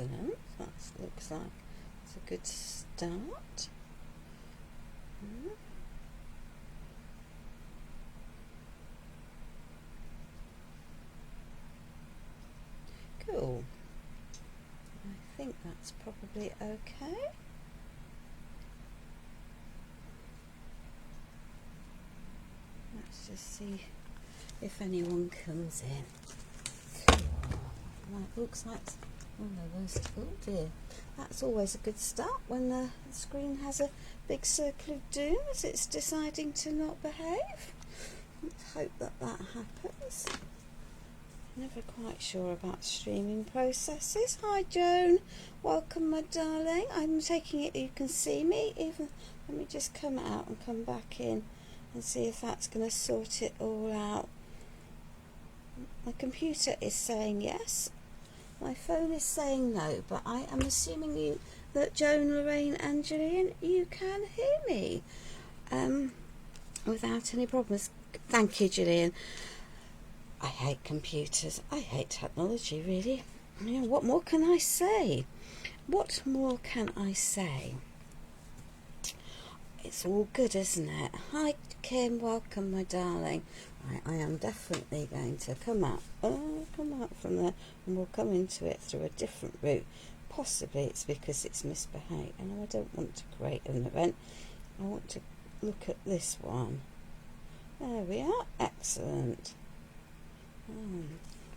Excellent. That looks like it's a good start. Cool. I think that's probably okay. Let's just see if anyone comes in. Right, looks like, oh no, oh dear. That's always a good start when the screen has a big circle of doom as it's deciding to not behave. Let's hope that happens. Never quite sure about streaming processes. Hi Joan, welcome my darling. I'm taking it you can see me. Let me just come out and come back in and see if that's going to sort it all out. My computer is saying yes. My phone is saying no, but I am assuming that Joan, Lorraine and Gillian, you can hear me without any problems. Thank you, Gillian. I hate computers. I hate technology, really. You know, what more can I say? What more can I say? It's all good, isn't it? Hi, Kim. Welcome, my darling. Right, I am definitely going to come out from there, and we'll come into it through a different route. Possibly it's because it's misbehaved, and I don't want to create an event. I want to look at this one. There we are. Excellent.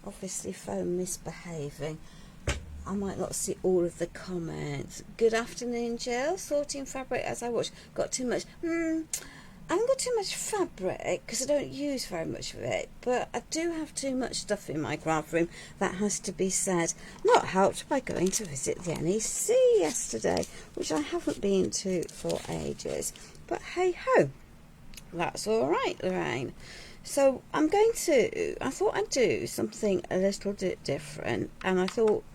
Obviously phone misbehaving. I might not see all of the comments. Good afternoon, Jill. Sorting fabric as I watch. Got too much. I haven't got too much fabric because I don't use very much of it, but I do have too much stuff in my craft room, that has to be said. Not helped by going to visit the NEC yesterday, which I haven't been to for ages. But hey ho, that's all right, Lorraine. So I thought I'd do something a little bit different, and I thought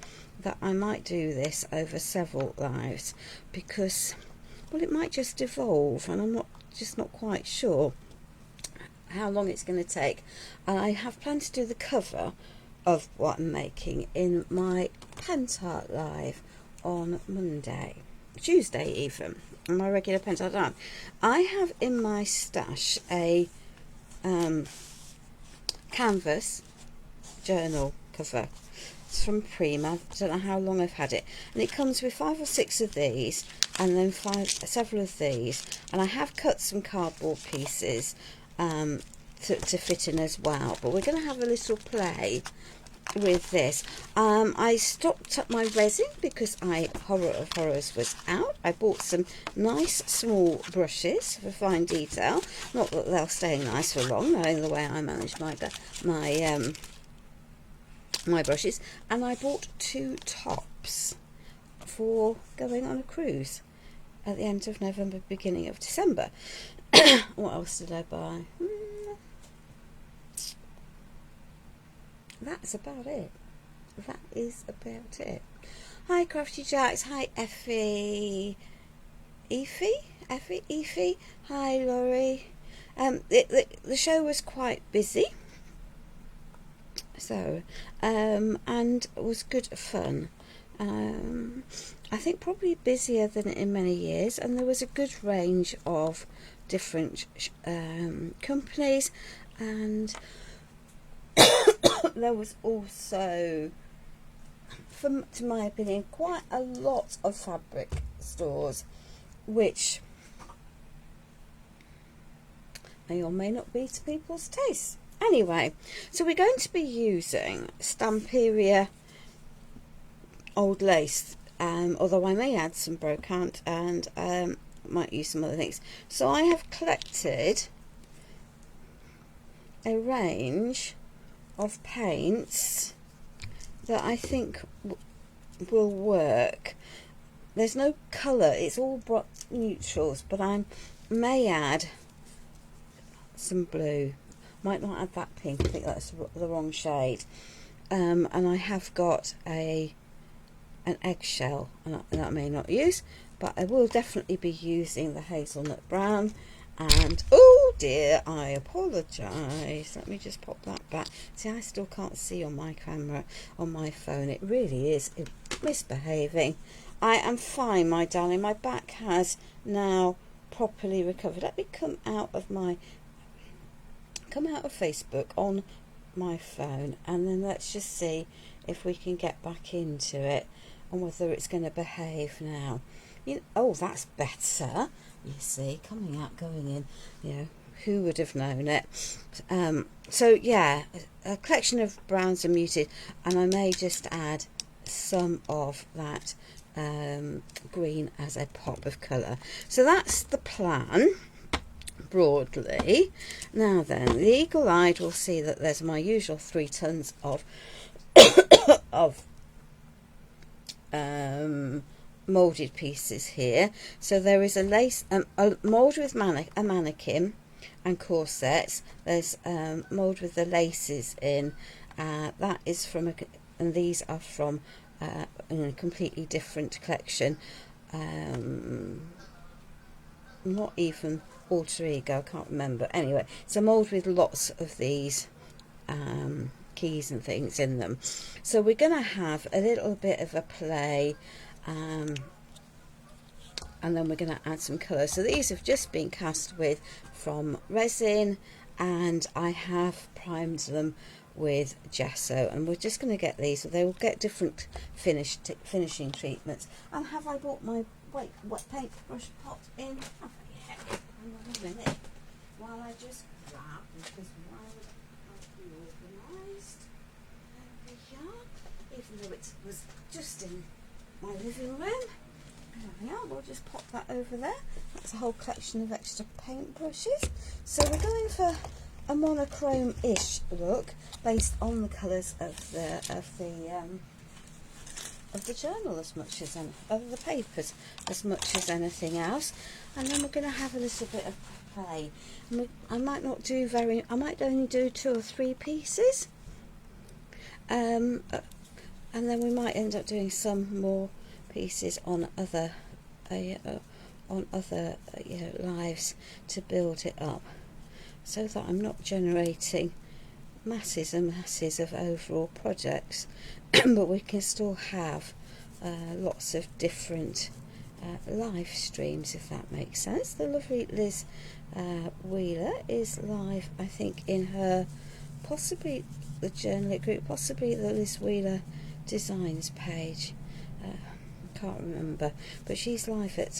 that I might do this over several lives because, well, it might just evolve, and I'm just not quite sure how long it's going to take. And I have planned to do the cover of what I'm making in my pentart live on Tuesday even, on my regular pentart live. I have in my stash a canvas journal cover. It's from Prima. I don't know how long I've had it, and it comes with 5 or 6 of these, and then several of these, and I have cut some cardboard pieces to fit in as well. But we're going to have a little play with this. I stocked up my resin because Horror of Horrors was out. I bought some nice small brushes for fine detail. Not that they'll stay nice for long, knowing the way I manage my brushes. And I bought 2 tops for going on a cruise at the end of November, beginning of December. What else did I buy? That's about it. That is about it. Hi, Crafty Jacks. Hi, Effie. Effie. Hi, Laurie. The show was quite busy. So, and it was good fun. I think probably busier than in many years, and there was a good range of different companies, and there was also, to my opinion, quite a lot of fabric stores, which may or may not be to people's tastes. Anyway, so we're going to be using Stamperia Old Lace, although I may add some brocante and might use some other things. So I have collected a range of paints that I think will work. There's no colour, it's all neutrals, but I may add some blue. Might not add that pink, I think that's the wrong shade. And I have got an eggshell, and that I may not use, but I will definitely be using the hazelnut brown. And oh dear, I apologise. Let me just pop that back. See, I still can't see on my camera, on my phone. It really is misbehaving. I am fine, my darling. My back has now properly recovered. Let me come out of Facebook on my phone, and then let's just see if we can get back into it and whether it's going to behave now. Oh, that's better. You see, coming out, going in, who would have known it? So yeah, a collection of browns and muted, and I may just add some of that green as a pop of colour. So that's the plan broadly. Now then, the eagle-eyed will see that there's my usual 3 tons of of moulded pieces here. So there is a lace, a mould with a mannequin and corsets. There's mould with the laces in. That is from and these are from a completely different collection. Not even alter ego, I can't remember. Anyway, it's a mould with lots of these keys and things in them. So we're going to have a little bit of a play, and then we're going to add some colour. So these have just been cast with from resin, and I have primed them with gesso, and we're just going to get these. They will get different finishing treatments. And have I bought my wet paintbrush pot in? Oh, yeah. Hang on a minute while I just grab, because why would I be organised? There we are. Even though it was just in my living room. There we are. We'll just pop that over there. That's a whole collection of extra paintbrushes. So we're going for a monochrome-ish look based on the colours of the journal as much as of the papers as much as anything else. And then we're going to have a little bit of play. I might only do 2 or 3 pieces, and then we might end up doing some more pieces on other lives to build it up, so that I'm not generating masses and masses of overall projects, but we can still have lots of different live streams, if that makes sense. The lovely Liz Wheeler is live, I think, in her, possibly the Journal group, possibly the Liz Wheeler Designs page. Can't remember, but she's live at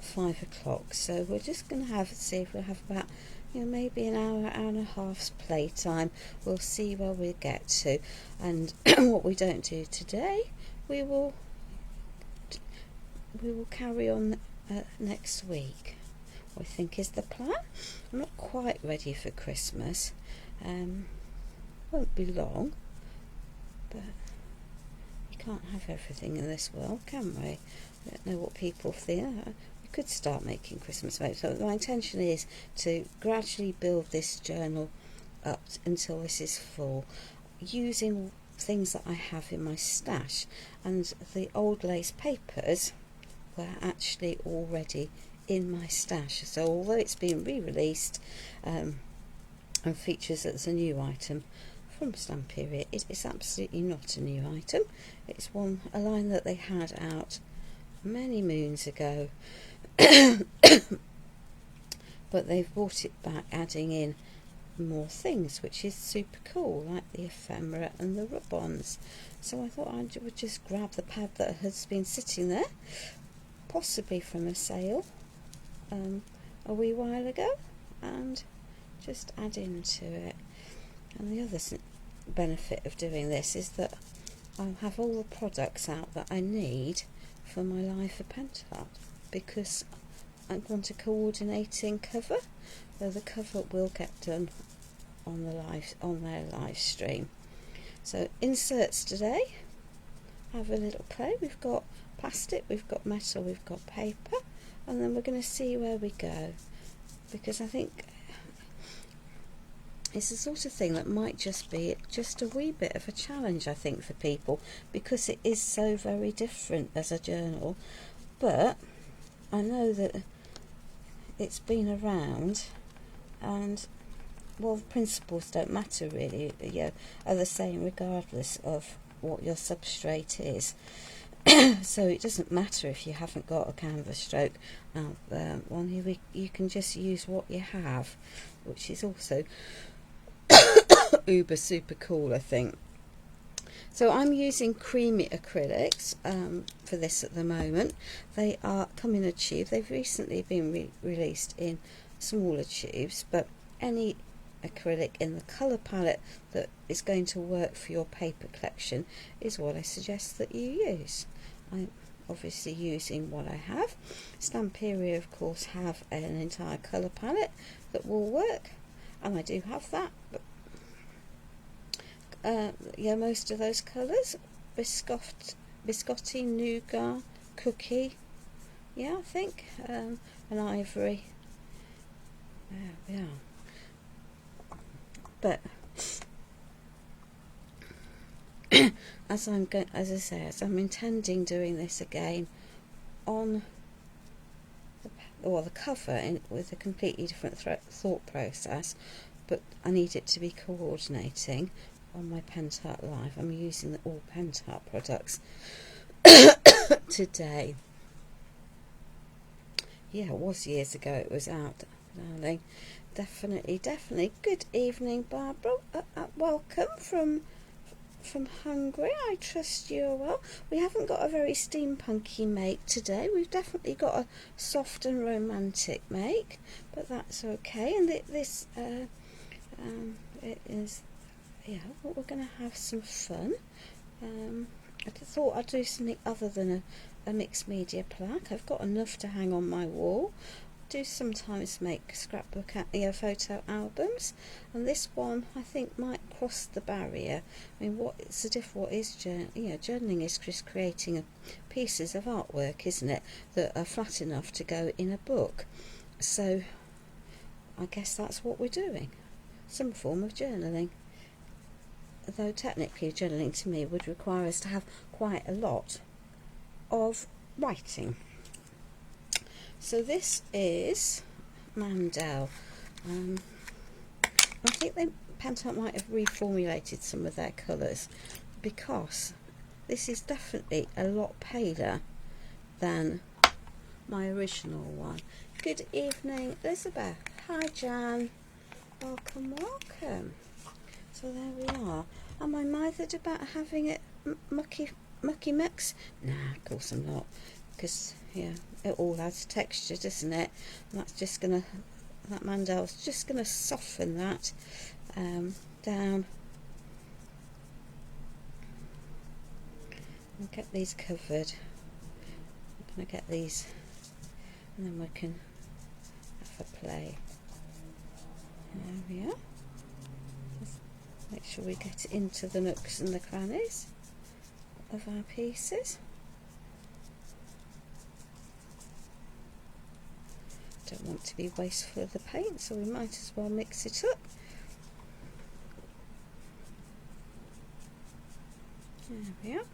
5 o'clock. So we're just going to see if we have about maybe an hour and a half's playtime. We'll see where we get to, and what we don't do today, we will carry on next week, I think is the plan. I'm not quite ready for Christmas. Won't be long, but you can't have everything in this world, can we? I don't know what people think. We could start making Christmas vibes. So my intention is to gradually build this journal up until this is full, using things that I have in my stash. And the old lace papers were actually already in my stash. So although it's been re-released and features as a new item from Stamperia, it is absolutely not a new item. It's a line that they had out many moons ago, but they've brought it back, adding in more things, which is super cool, like the ephemera and the rub-ons. So I thought I would just grab the pad that has been sitting there, possibly from a sale a wee while ago, and just add into it. And the other benefit of doing this is that I'll have all the products out that I need for my live for pentart, because I want a coordinating cover, so the cover will get done on their live stream. So inserts today, have a little play. We've got plastic, we've got metal, we've got paper, and then we're going to see where we go, because I think it's the sort of thing that might just be just a wee bit of a challenge, I think, for people, because it is so very different as a journal. But I know that it's been around, and well, the principles don't matter really, are the same regardless of what your substrate is. So it doesn't matter if you haven't got a canvas stroke one, you can just use what you have, which is also uber super cool, I think. So I'm using creamy acrylics for this at the moment. They come in a tube. They've recently been released in smaller tubes, but any acrylic in the colour palette that is going to work for your paper collection is what I suggest that you use. I'm obviously using what I have. Stamperia, of course, have an entire colour palette that will work, and I do have that. But yeah, most of those colours: biscotti, nougat, cookie, yeah, I think, an ivory. There we are. But as I'm intending doing this again on the cover with a completely different thought process, but I need it to be coordinating on my pentart live. I'm using all pentart products today. Yeah, it was years ago it was out, darling. Definitely. Good evening, Barbara. Welcome from Hungary. I trust you're well. We haven't got a very steampunky make today. We've definitely got a soft and romantic make, but that's okay. And it is, yeah, we're going to have some fun. I thought I'd do something other than a mixed media plaque. I've got enough to hang on my wall. Do sometimes make scrapbook photo albums, and this one I think might cross the barrier. I mean, what is journaling is just creating pieces of artwork, isn't it, that are flat enough to go in a book. So I guess that's what we're doing, some form of journaling, though technically journaling to me would require us to have quite a lot of writing. So this is Mandel. I think Pentart might have reformulated some of their colours, because this is definitely a lot paler than my original one. Good evening, Elizabeth. Hi, Jan. Welcome. So there we are. Am I mithered about having it mucky mix? Nah, of course I'm not. Because, yeah, it all adds texture, doesn't it? And that Mandel's just gonna soften that down and get these covered. I'm gonna get these, and then we can have a play. There we are. Just make sure we get into the nooks and the crannies of our pieces. Don't want to be wasteful of the paint, so we might as well mix it up. There we are.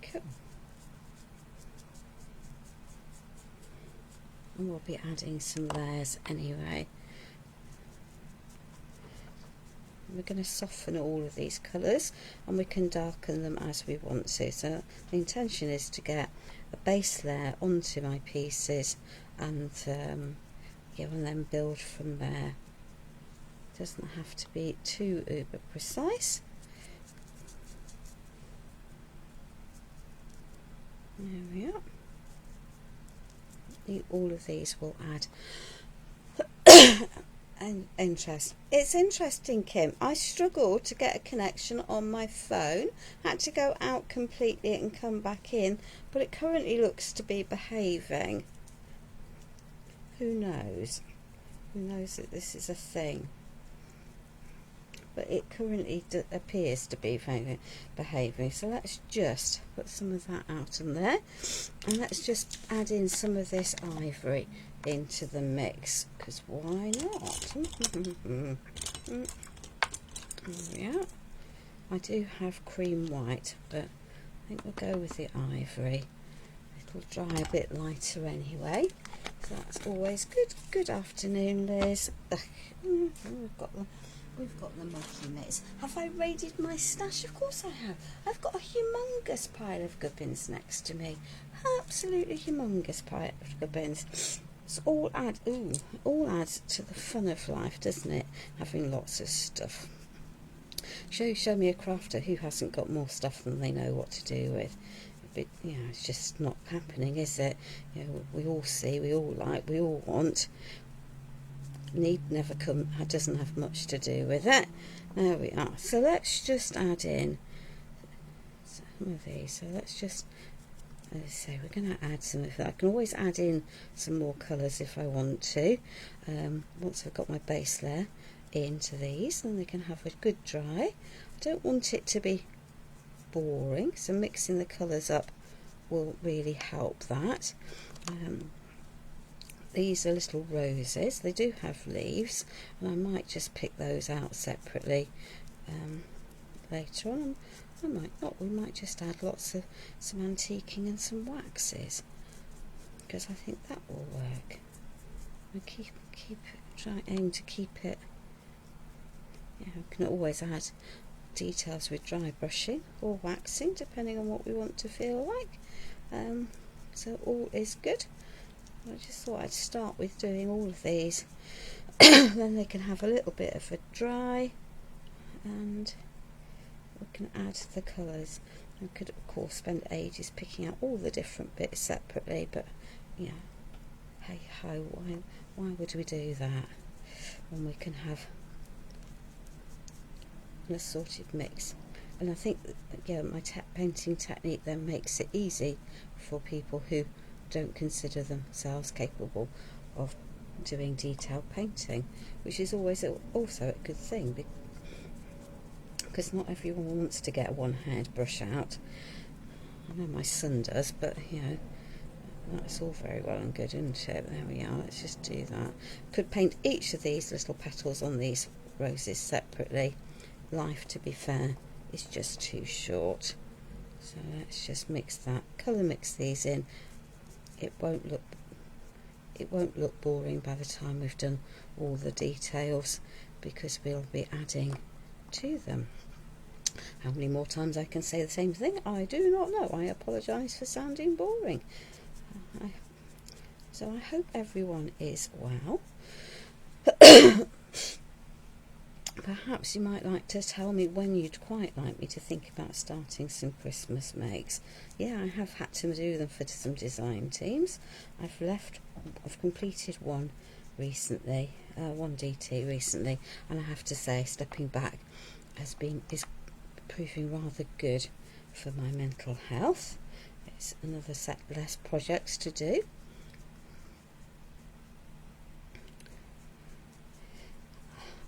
Cool. And we'll be adding some layers anyway. We're going to soften all of these colours, and we can darken them as we want to. So the intention is to get a base layer onto my pieces, and and then build from there. It doesn't have to be too uber precise. There we are. All of these will add and interest. It's interesting, Kim. I struggled to get a connection on my phone. Had to go out completely and come back in, but it currently looks to be behaving. Who knows? Who knows that this is a thing? But it currently appears to be behaving. So let's just put some of that out in there, and let's just add in some of this ivory into the mix, because why not? Yeah, I do have cream white, but I think we'll go with the ivory. It'll dry a bit lighter anyway, so that's always good. Good afternoon, Liz. We've got we've got the mucky mitts. Have I raided my stash? Of course I have. I've got a humongous pile of gubbins next to me. Absolutely humongous pile of gubbins. It's all adds to the fun of life, doesn't it? Having lots of stuff. Show me a crafter who hasn't got more stuff than they know what to do with. But it's just not happening, is it? We all see, we all like, we all want. Need never come, doesn't have much to do with it. There we are. So let's just add in some of these. So let's just, as I say, we're going to add some of that. I can always add in some more colours if I want to. Once I've got my base layer into these, and they can have a good dry. I don't want it to be boring, so mixing the colours up will really help that. These are little roses. They do have leaves, and I might just pick those out separately later on. I might not. We might just add lots of some antiquing and some waxes, because I think that will work. We aim to keep it. We can always add details with dry brushing or waxing, depending on what we want to feel like. So all is good. I just thought I'd start with doing all of these. Then they can have a little bit of a dry, and we can add the colours. I could of course spend ages picking out all the different bits separately, but hey ho, why would we do that when we can have an assorted mix? And I think my painting technique then makes it easy for people who don't consider themselves capable of doing detailed painting, which is always also a good thing, because not everyone wants to get a one-hand brush out. I know my son does, but that's all very well and good, isn't it? There we are. Let's just do that. Could paint each of these little petals on these roses separately. Life, to be fair, is just too short. So let's just colour mix these in. It won't look boring by the time we've done all the details, because we'll be adding to them. How many more times I can say the same thing, I do not know. I apologise for sounding boring. So I hope everyone is well. Perhaps you might like to tell me when you'd quite like me to think about starting some Christmas makes. I have had to do them for some design teams. I've completed one recently, one DT recently, and I have to say, stepping back is proving rather good for my mental health. It's another set less projects to do.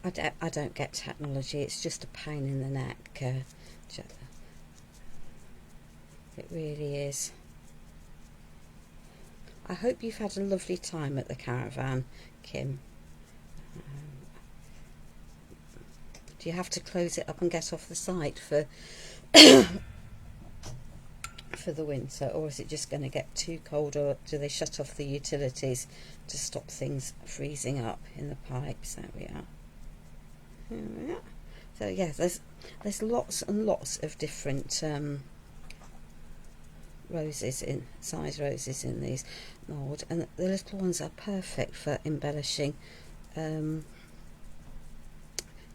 I don't get technology, it's just a pain in the neck. It really is. I hope you've had a lovely time at the caravan, Kim. Do you have to close it up and get off the site for for the winter, or is it just going to get too cold, or do they shut off the utilities to stop things freezing up in the pipes? There we are. So there's lots and lots of different size roses in these mould, and the little ones are perfect for embellishing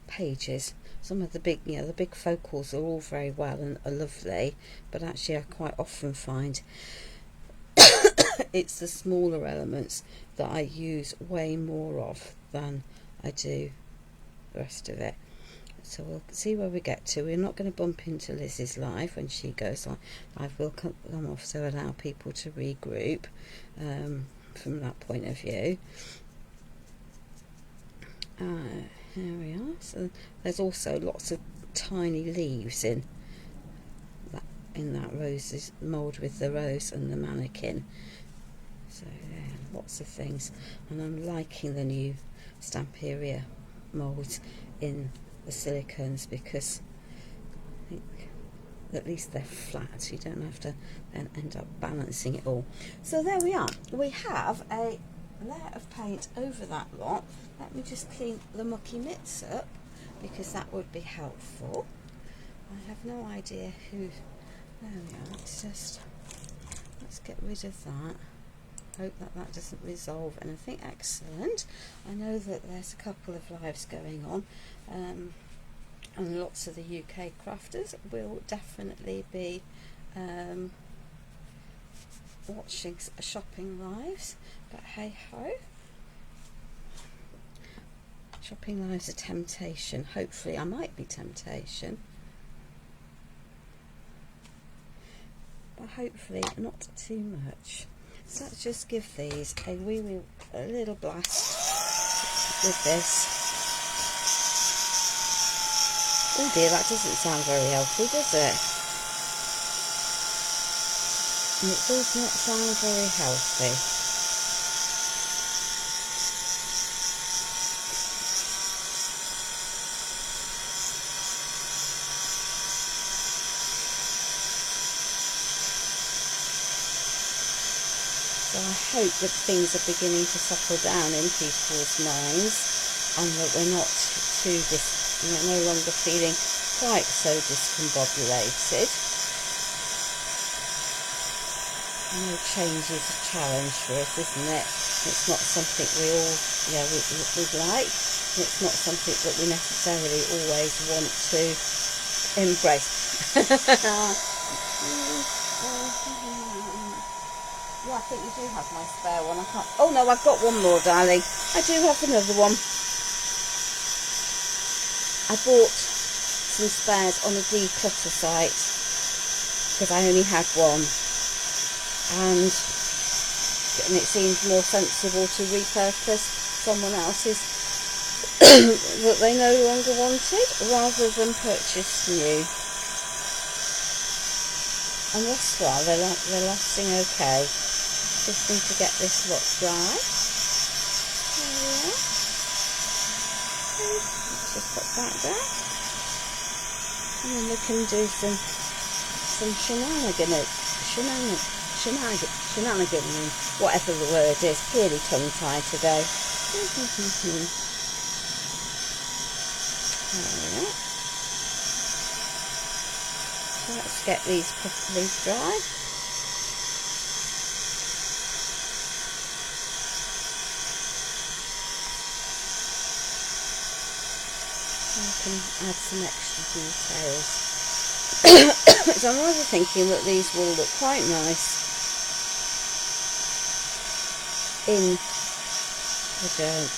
pages. Some of the big focals are all very well and are lovely, but actually I quite often find it's the smaller elements that I use way more of than I do the rest of it. So we'll see where we get to. We're not going to bump into Liz's live when she goes on. I will come off, so allow people to regroup from that point of view. Here we are. So there's also lots of tiny leaves in that roses mould with the rose and the mannequin. So lots of things, and I'm liking the new Stamperia moulds in the silicons, because I think at least they're flat, you don't have to then end up balancing it all. So there we are. We have a layer of paint over that lot. Let me just clean the mucky mitts up, because that would be helpful. I have no idea who. There we are. Let's get rid of that. Hope that doesn't resolve anything. Excellent. I know that there's a couple of lives going on, and lots of the UK crafters will definitely be watching shopping lives, but hey ho. Shopping lives are temptation. Hopefully I might be temptation, but hopefully not too much. So let's just give these a little blast with this. Oh dear, that doesn't sound very healthy, does it? It does not sound very healthy. So I hope that things are beginning to settle down in people's minds, and that we're not no longer feeling quite so discombobulated. I know change is a challenge for us, isn't it? It's not something we all, we'd like, and it's not something that we necessarily always want to embrace. Yeah, I think you do have my spare one. I can't. Oh no, I've got one more, darling. I do have another one. I bought some spares on a declutter site because I only had one, and it seemed more sensible to repurpose someone else's that they no longer wanted rather than purchase new. And thus far they're lasting okay. Just need to get this lot dry. There we are. Let's just put that there. And then we can do some shenanigan, whatever the word is. Really tongue-tied today. There we are. So let's get these properly dry. I can add some extra details. So I'm rather thinking that these will look quite nice in the journal,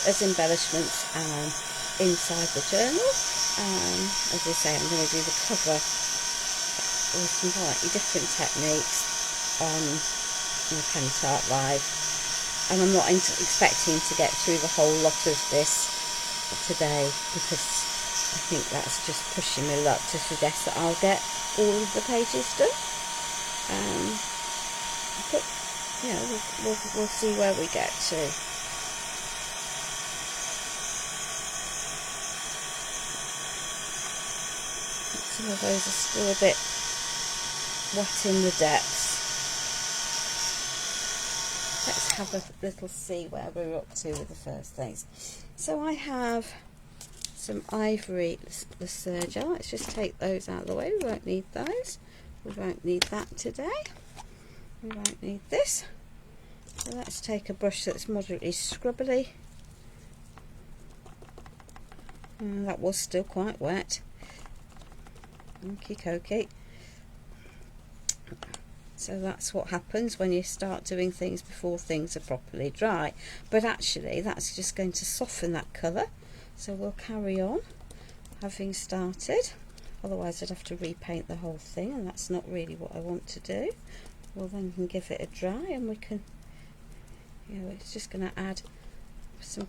as embellishments inside the journal. As I say, I'm going to do the cover with some slightly different techniques on the pentart live, and I'm not expecting to get through the whole lot of this today, because I think that's just pushing my luck to suggest that I'll get all of the pages done. But we'll see where we get to. Some of those are still a bit wet in the depths. Let's have a little see where we're up to with the first things. So I have some ivory Lysergia. Let's just take those out of the way. We won't need those. We won't need that today. We won't need this. So let's take a brush that's moderately scrubbly. That was still quite wet. Okie dokie. So that's what happens when you start doing things before things are properly dry. But actually that's just going to soften that colour. So we'll carry on having started. Otherwise I'd have to repaint the whole thing, and that's not really what I want to do. Well, then we can give it a dry, and we can, it's just going to add some,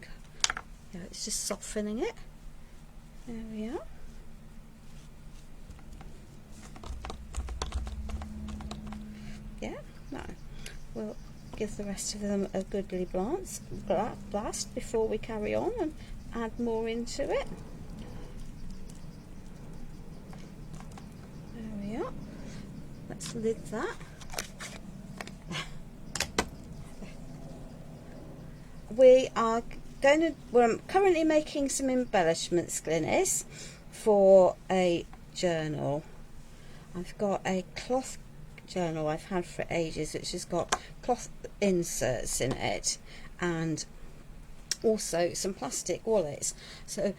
it's just softening it. There we are. Yeah, no, we'll give the rest of them a goodly blast before we carry on and add more into it. There we are. Let's lid that. We are I'm currently making some embellishments, Glynis, for a journal. I've got a cloth journal I've had for ages, which has got cloth inserts in it, and also some plastic wallets. So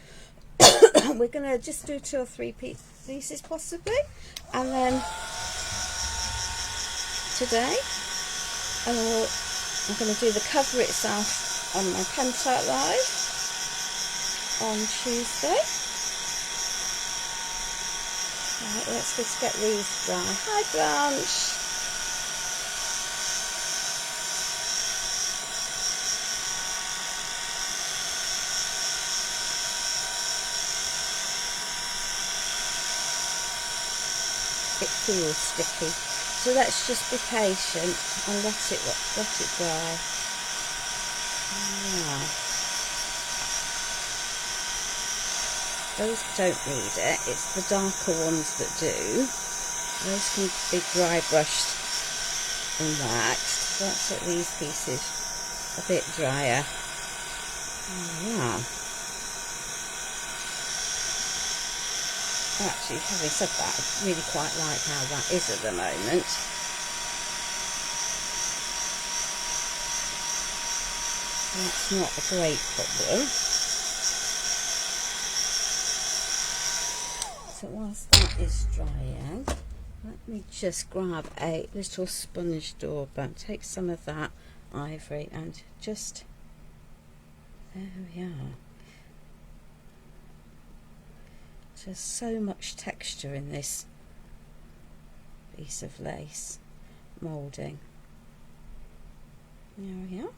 we're going to just do 2 or 3 pieces possibly, and then today I'm going to do the cover itself on my pentart live on Tuesday. Right, let's just get these dry. Hi Blanche. It feels sticky, so let's just be patient and let it dry. Yeah. Those don't need it, it's the darker ones that do. Those can be dry brushed and waxed. Let's get these pieces a bit drier. Yeah. Actually, having said that, I really quite like how that is at the moment. That's not a great problem. So whilst that is drying, let me just grab a little sponge doorbell, take some of that ivory and just, there we are. There's so much texture in this piece of lace moulding. There we are.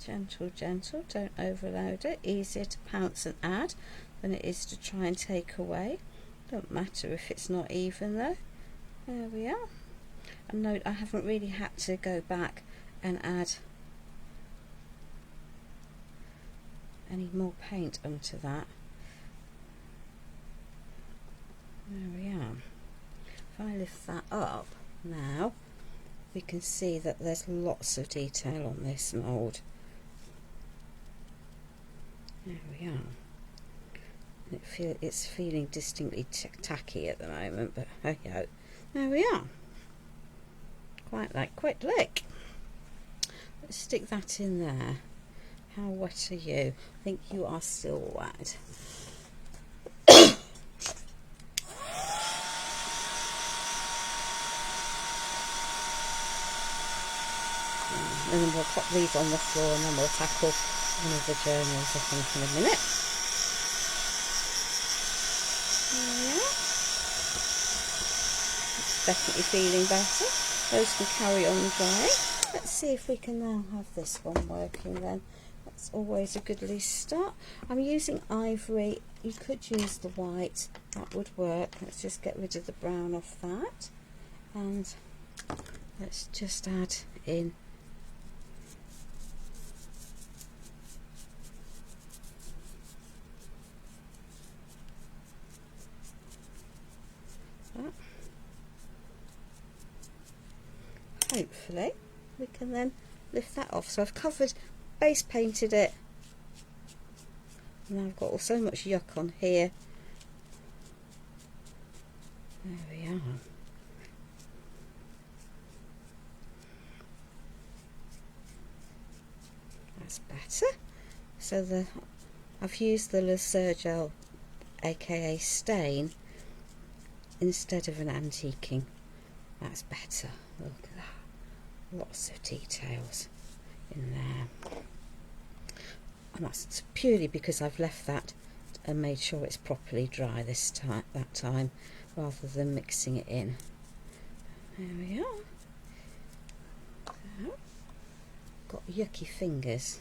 Gentle, gentle, don't overload it. Easier to pounce and add than it is to try and take away. Don't matter if it's not even though. There we are. And note, I haven't really had to go back and add any more paint onto that. There we are. If I lift that up now, we can see that there's lots of detail on this mould. There we are. It's feeling distinctly tacky at the moment, but hey ho, there we are. Quite slick. Let's stick that in there. How wet are you? I think you are still wet. And then we'll pop these on the floor and then we'll tackle one of the journals, I think, in a minute. Yeah. It's definitely feeling better. Those can carry on drying. Let's see if we can now have this one working then. That's always a good loose start. I'm using ivory. You could use the white. That would work. Let's just get rid of the brown off that. And let's just add in that. Hopefully we can then lift that off. So I've covered, base painted it, and I've got so much yuck on here. There we are. That's better. So I've used the Le Sergel, aka stain, instead of an antiquing. That's better. Look at that. Lots of details in there. And that's purely because I've left that and made sure it's properly dry that time, rather than mixing it in. There we are. So, got yucky fingers.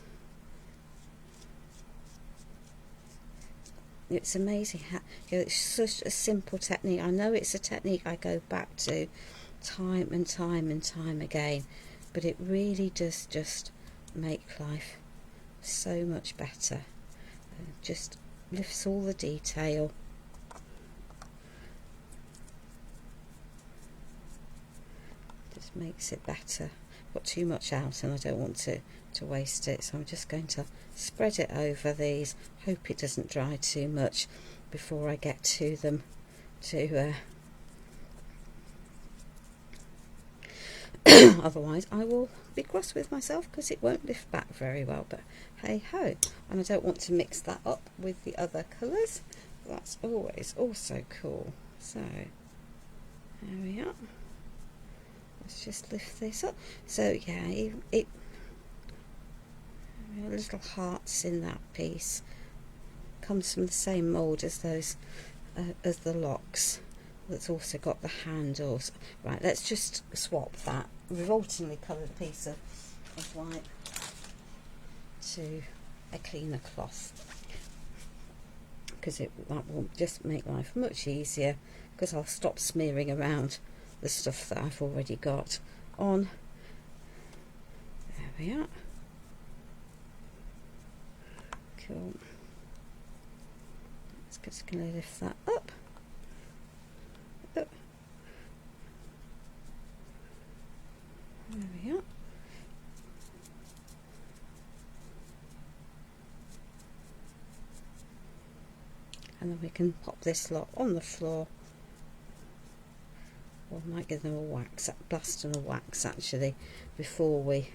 It's amazing how, you know, it's such a simple technique. I know it's a technique I go back to time and time and time again, but it really does just make life so much better. It just lifts all the detail. Just makes it better. Got too much out and I don't want to waste it, so I'm just going to spread it over these. Hope it doesn't dry too much before I get to them otherwise I will be cross with myself because it won't lift back very well, but hey ho. And I don't want to mix that up with the other colours. That's always also cool. So there we are. Let's just lift this up. So yeah, little hearts in that piece. Comes from the same mould as those as the locks. That's also got the handles. Right, let's just swap that revoltingly coloured piece of white to a cleaner cloth, because that will just make life much easier, because I'll stop smearing around the stuff that I've already got on. There we are. Cool. Just going to lift that up. There we are. And then we can pop this lot on the floor. Or I might give them a wax, blast and a wax actually, before we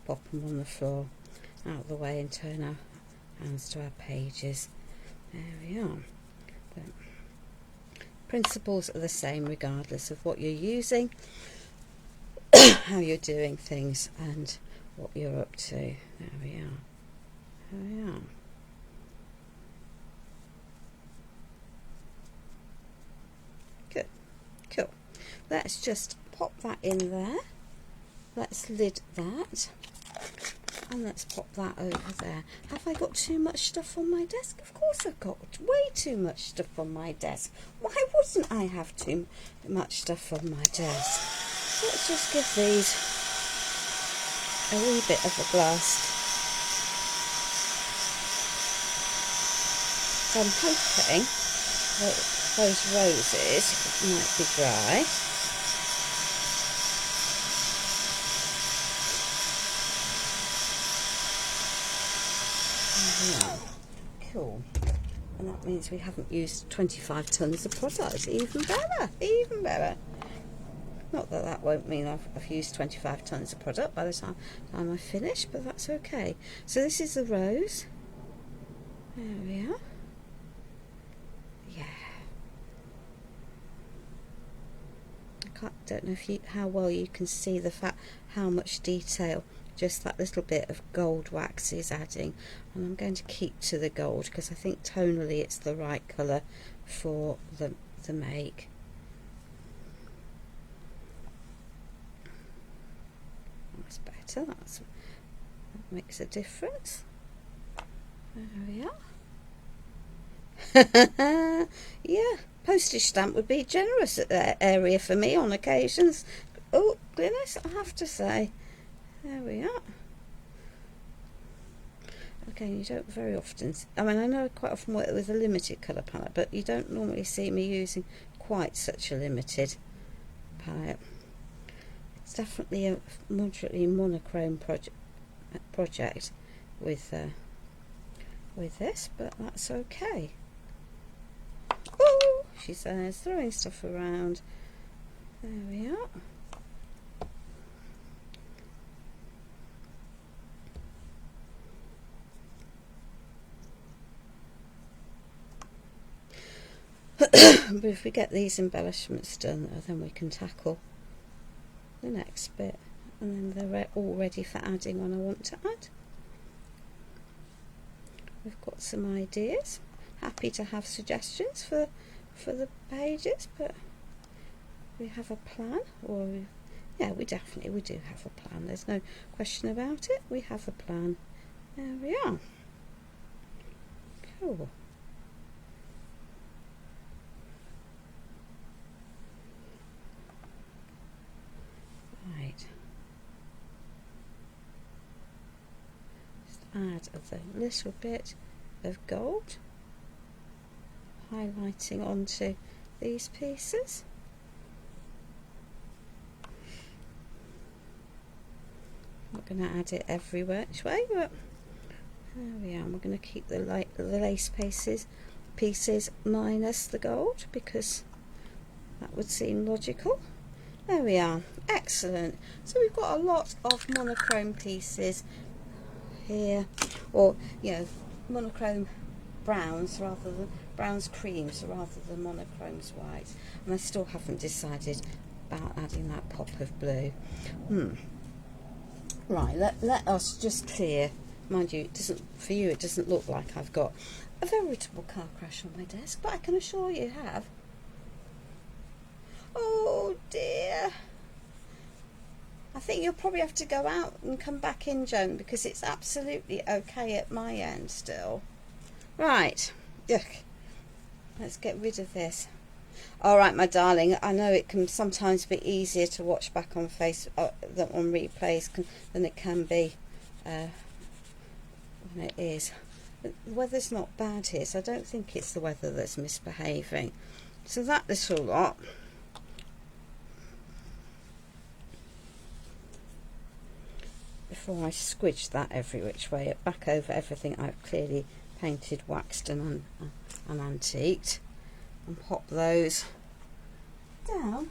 pop them on the floor. Out of the way and turn our hands to our pages. There we are. But principles are the same regardless of what you're using, how you're doing things, and what you're up to. There we are. There we are. Good. Cool. Let's just pop that in there. Let's lid that. And let's pop that over there. Have I got too much stuff on my desk? Of course I've got way too much stuff on my desk. Why wouldn't I have too much stuff on my desk? Let's just give these a wee bit of a blast. So I'm hoping that those roses might be dry. Yeah. Cool. And that means we haven't used 25 tons of product. Even better, even better. Not that that won't mean I've used 25 tons of product by the time I finish, but that's okay. So this is the rose. There we are. Yeah. Don't know if how well you can see the fact how much detail just that little bit of gold wax is adding, and I'm going to keep to the gold because I think tonally it's the right colour for the make. That's better. That makes a difference. There we are. Yeah, postage stamp would be generous at that area for me on occasions. Oh goodness, I have to say. There we are. Again, you don't very often, I mean, I know I quite often work with a limited colour palette, but you don't normally see me using quite such a limited palette. It's definitely a moderately monochrome project with this, but that's okay. Oh, she says, throwing stuff around. There we are. But if we get these embellishments done, then we can tackle the next bit, and then they're all ready for adding when I want to add. We've got some ideas. Happy to have suggestions for the pages, but we have a plan, or yeah, we do have a plan. There's no question about it. We have a plan. There we are. Cool. Right. Just add a little bit of gold, highlighting onto these pieces. I'm not going to add it everywhere which way, but there we are. We're going to keep the lace pieces minus the gold because that would seem logical. There we are. Excellent. So we've got a lot of monochrome pieces here, or you know, monochrome browns rather than creams rather than monochromes whites, and I still haven't decided about adding that pop of blue. Right, let us just clear. Mind you, it doesn't, for you it doesn't look like I've got a veritable car crash on my desk, but I can assure you have. Oh dear. I think you'll probably have to go out and come back in, Joan, because it's absolutely okay at my end still. Right, yuck. Let's get rid of this. Alright, my darling, I know it can sometimes be easier to watch back on than on replays than it can be when it is. The weather's not bad here, so I don't think it's the weather that's misbehaving. So that little lot. Before I squidge that every which way, back over everything I've clearly painted, waxed and antiqued, and pop those down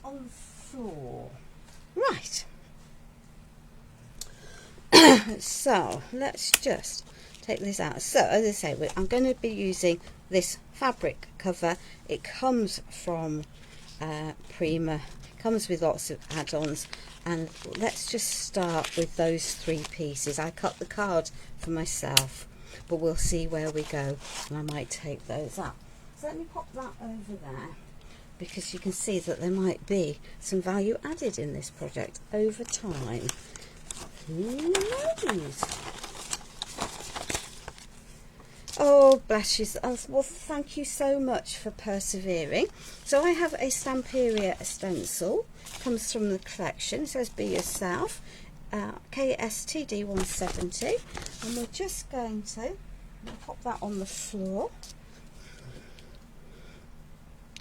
on the floor. Right. So let's just take this out. So as I say, I'm going to be using this fabric cover. It comes from Prima. It comes with lots of add-ons, and let's just start with those 3 pieces. I cut the card for myself, but we'll see where we go, and I might take those up. So let me pop that over there, because you can see that there might be some value added in this project over time. Who knows? Oh, bless you. Well, thank you so much for persevering. So I have a Stamperia stencil. Comes from the collection. It says Be Yourself. KSTD 170. And we're just going to pop that on the floor.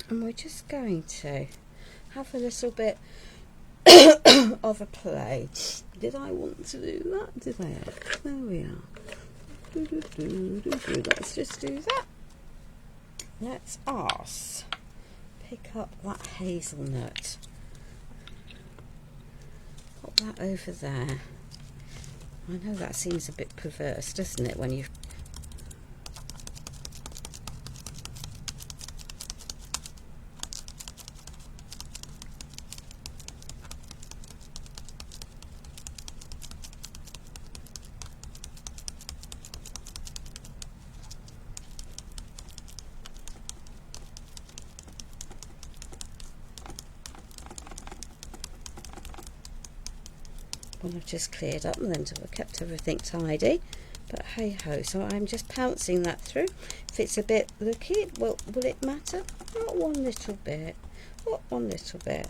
And we're just going to have a little bit of a play. Did I want to do that? Did I? There we are. Let's just do that. Let's pick up that hazelnut. Pop that over there. I know that seems a bit perverse, doesn't it, when you I've just cleared up and then I've kept everything tidy, but hey ho. So I'm just pouncing that through. If it's a bit looky, will it matter? Not one little bit. Not one little bit.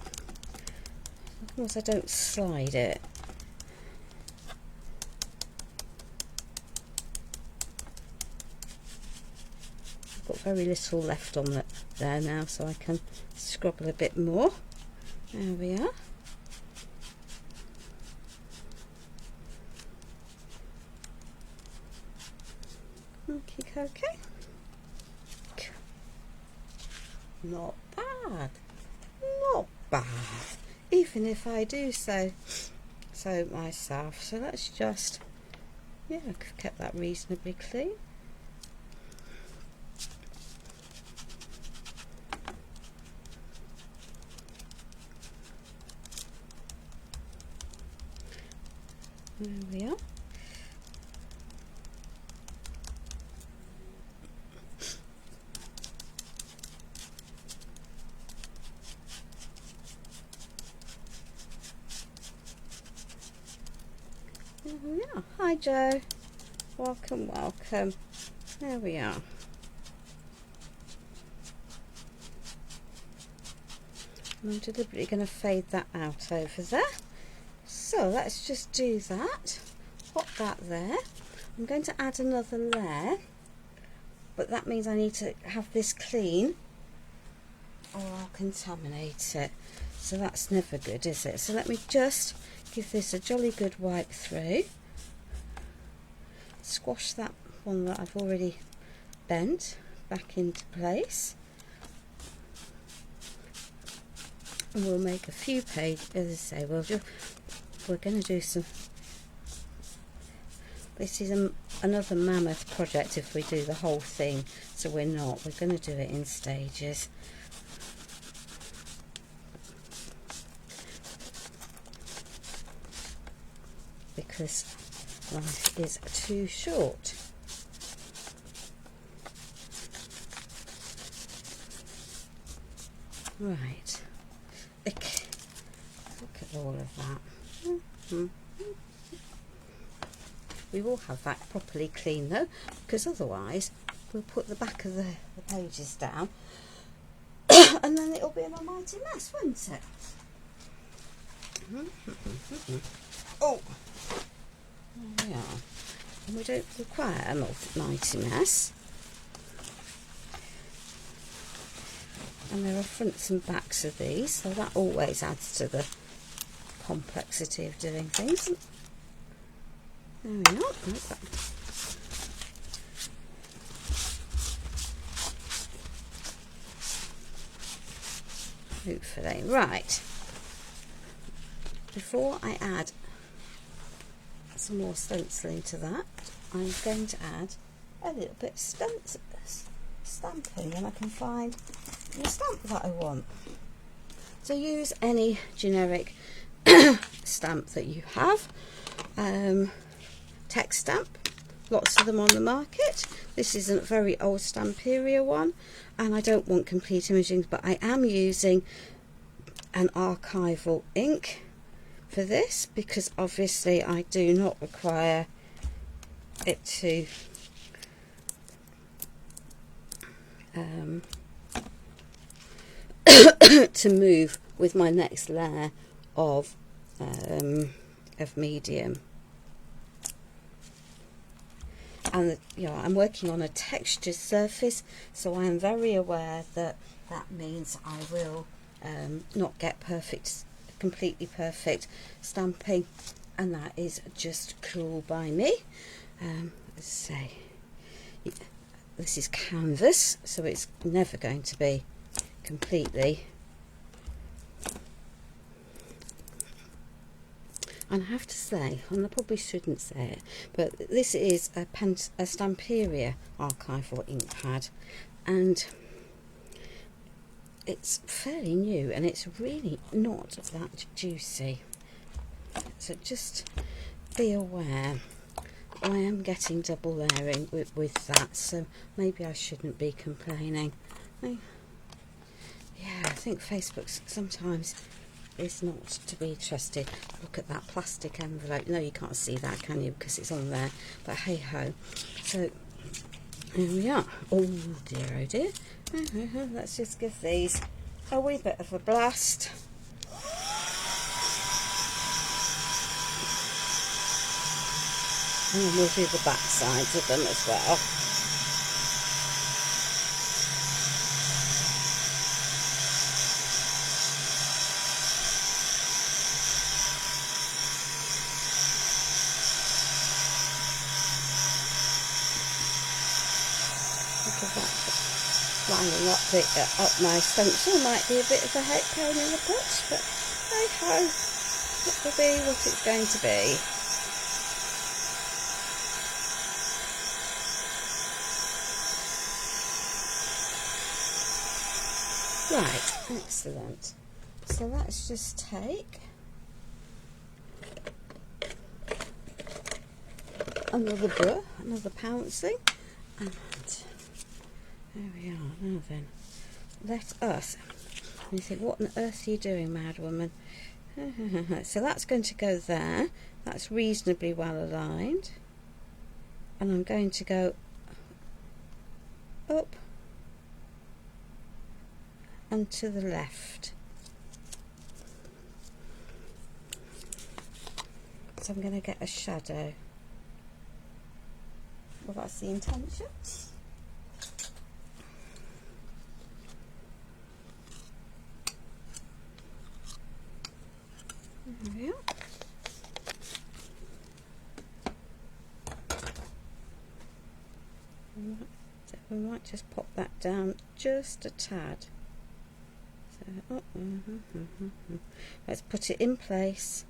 Of course I don't slide it. I've got very little left on that there now, so I can scrabble a bit more. There we are. Okay. Not bad. Not bad. Even if I do so myself. So let's just, yeah, I've kept that reasonably clean. There we are. Yeah. Hi Joe, welcome. There we are. I'm deliberately going to fade that out over there. So let's just do that. Pop that there. I'm going to add another layer, but that means I need to have this clean or I'll contaminate it. so that's never good, is it? So let me just give this a jolly good wipe through, squash that one that I've already bent back into place, and we'll make a few pages. As I say, we're going to do some. This is another mammoth project if we do the whole thing, so we're not. We're going to do it in stages. Because life is too short. Right. Okay. Look at all of that. We will have that properly clean though, because otherwise we'll put the back of the pages down and then it'll be an almighty mess, won't it? Oh, there we are. And we don't require an almighty mess. And there are fronts and backs of these, so that always adds to the complexity of doing things. There we are. Hopefully. Right. Before I add some more stenciling to that, I'm going to add a little bit of stamping, and I can find the stamp that I want. So use any generic stamp that you have. Text stamp, lots of them on the market. This isn't a very old Stamperia one, and I don't want complete imaging, but I am using an archival ink for this because obviously I do not require it to to move with my next layer of medium. And you know, I'm working on a textured surface, so I am very aware that that means I will not get completely perfect stamping, and that is just cool by me. Let's say this is canvas, so it's never going to be completely. And I have to say, and I probably shouldn't say it, but this is a Stamperia archival ink pad, and it's fairly new and it's really not that juicy. So just be aware, I am getting double layering with that, so maybe I shouldn't be complaining. Yeah, I think Facebook sometimes is not to be trusted. Look at that plastic envelope. No, you can't see that, can you, because it's on there, but hey ho. So here we are. Oh dear, oh dear. Let's just give these a wee bit of a blast. And we'll do the back sides of them as well. Lining up my stencil might be a bit of a pain in the butt, but hey ho, it will be what it's going to be. Right, excellent. So let's just take another pouncing, and there we are. Now then, let us. And you think, what on earth are you doing, mad woman? So that's going to go there. That's reasonably well aligned. And I'm going to go up and to the left. So I'm going to get a shadow. Well, that's the intention. There we are. So we might just pop that down just a tad. So, let's put it in place,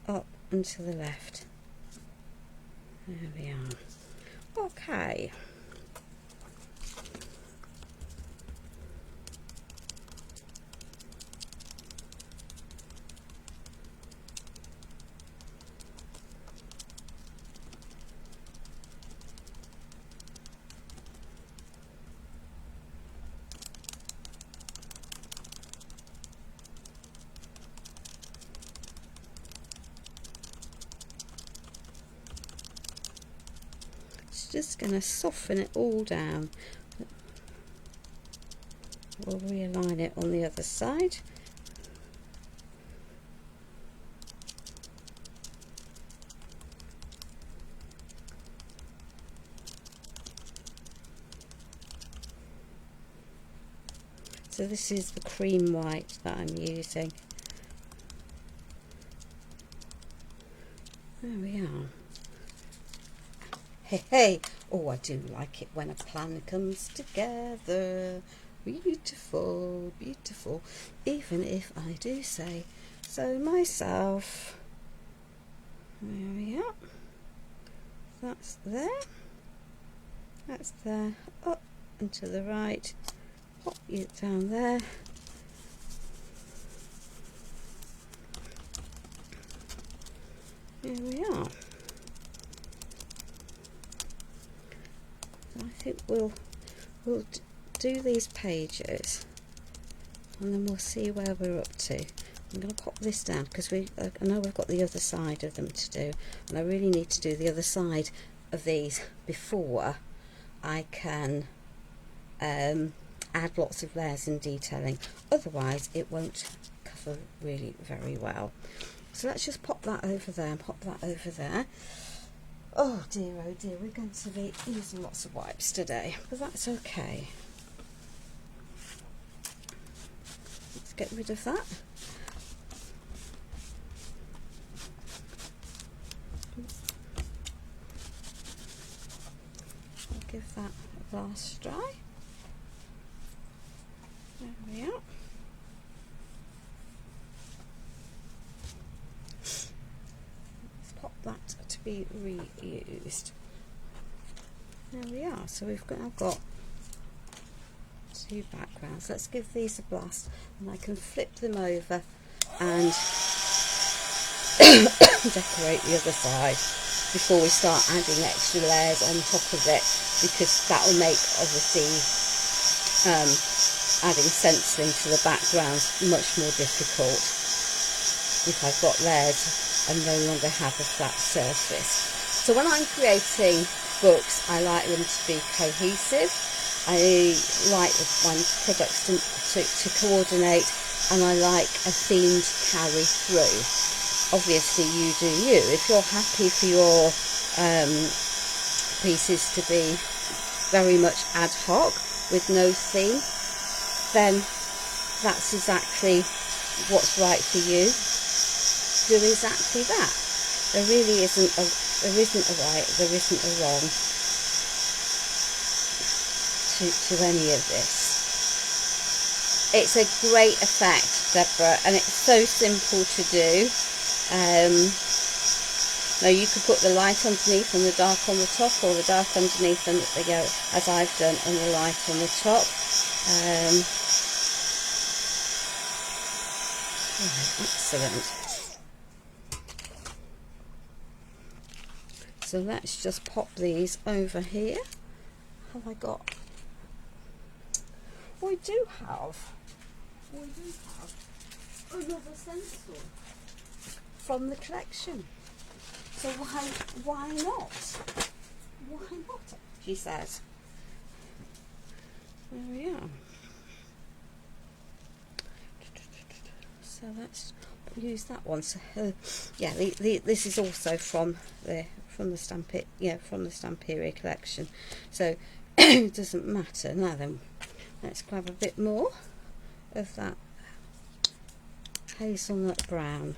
up and to the left. There we are. Okay. Just going to soften it all down. We'll realign it on the other side. So this is the cream white that I'm using. There we are. Hey, hey! Oh, I do like it when a plan comes together. Beautiful, beautiful. Even if I do say so myself. There we are. That's there. That's there. Up and to the right. Pop it down there. Here we are. I think we'll do these pages and then we'll see where we're up to. I'm going to pop this down because I know we've got the other side of them to do, and I really need to do the other side of these before I can add lots of layers and detailing. Otherwise it won't cover really very well. So let's just pop that over there and pop that over there. Oh dear, we're going to be using lots of wipes today, but that's okay. Let's get rid of that. I'll give that a last dry. There we are. That to be reused. There we are. So I've got two backgrounds. Let's give these a blast, and I can flip them over and decorate the other side before we start adding extra layers on top of it, because that will make obviously adding stenciling to the backgrounds much more difficult if I've got layers and no longer have a flat surface. So when I'm creating books, I like them to be cohesive. I like my products to coordinate, and I like a theme to carry through. Obviously you do you. If you're happy for your pieces to be very much ad hoc with no theme, then that's exactly what's right for you. Do exactly that. There really isn't a right, there isn't a wrong to any of this. It's a great effect, Deborah, and it's so simple to do. Now you could put the light underneath and the dark on the top, or the dark underneath and as I've done, and the light on the top. Excellent. So let's just pop these over here. Have I got? We do have another stencil from the collection. So why not? Why not? She says. There we are. So let's use that one. So yeah, this is also from the Stamperia collection. So it doesn't matter. Now then, let's grab a bit more of that hazelnut brown.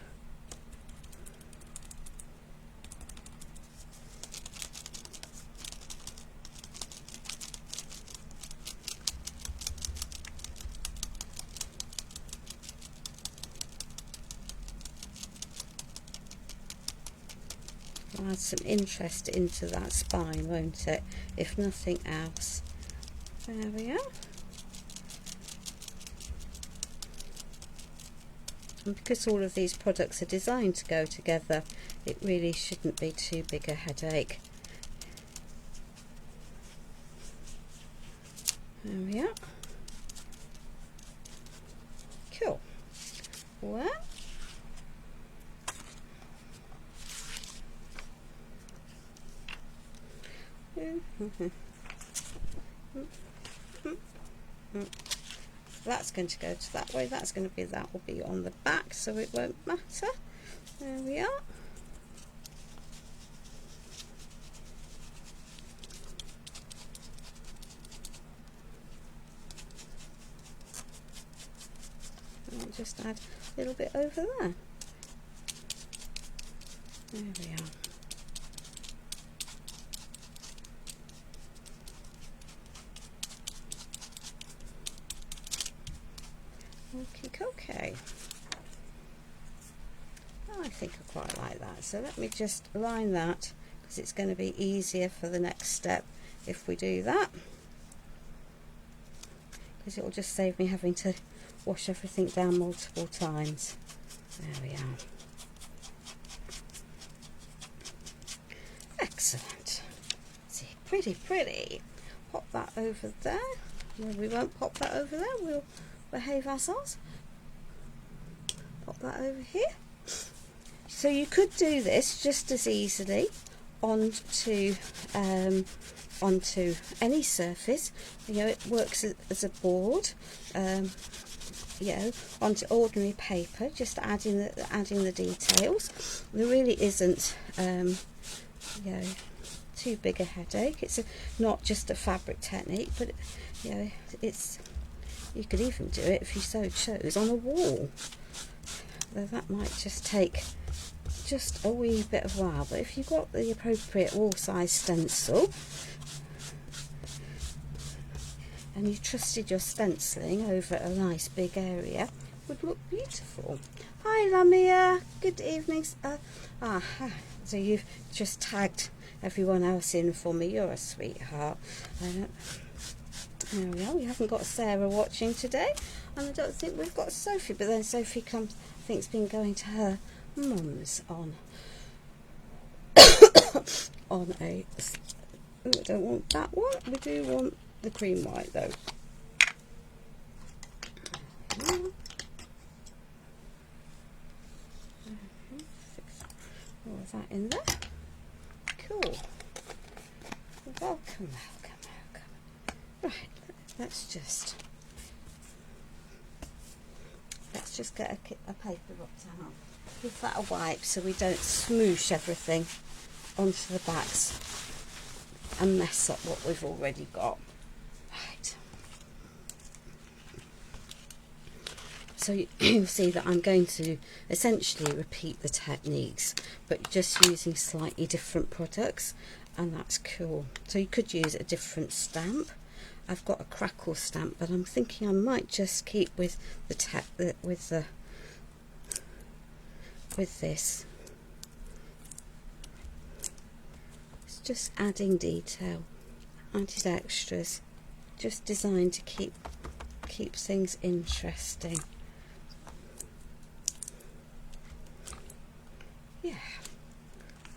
add some interest into that spine, won't it, if nothing else. There we are. And because all of these products are designed to go together, it really shouldn't be too big a headache. There we are. Cool. Well, that's going to go to that way, that will be on the back, so it won't matter. There we are. And I'll just add a little bit over there. There we are. Okay, I think I quite like that, so let me just line that, because it's going to be easier for the next step if we do that, because it will just save me having to wash everything down multiple times. There we are. Excellent. See, pretty. Pop that over there. No, we won't pop that over there, we'll behave ourselves. Pop that over here. So you could do this just as easily onto any surface. You know, it works as a board. You know, onto ordinary paper, just adding the details. There really isn't you know, too big a headache. It's not just a fabric technique, but you know, you could even do it, if you so chose, on a wall. Though that might just take just a wee bit of while, but if you've got the appropriate wall size stencil and you trusted your stenciling over a nice big area, it would look beautiful. Hi Lamia, good evening. So you've just tagged everyone else in for me, you're a sweetheart. There we are. We haven't got Sarah watching today, and I don't think we've got Sophie, but then Sophie comes, I think's been going to her mum's on on a, we don't want that one, we do want the cream white though. All of that in there. Cool. Welcome. Right, let's just get a paper rock down. Give that a wipe so we don't smoosh everything onto the backs and mess up what we've already got. Right. So you'll see that I'm going to essentially repeat the techniques, but just using slightly different products, and that's cool. So you could use a different stamp. I've got a crackle stamp, but I'm thinking I might just keep with with this. It's just adding detail, added extras, just designed to keep things interesting. Yeah,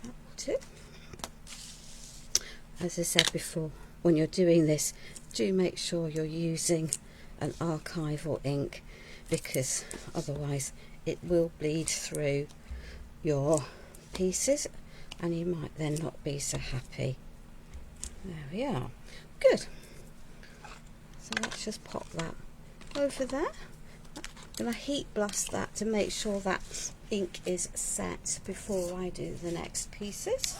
that will do. As I said before, when you're doing this, do make sure you're using an archival ink, because otherwise it will bleed through your pieces and you might then not be so happy. There we are. Good. So let's just pop that over there. I'm going to heat blast that to make sure that ink is set before I do the next pieces.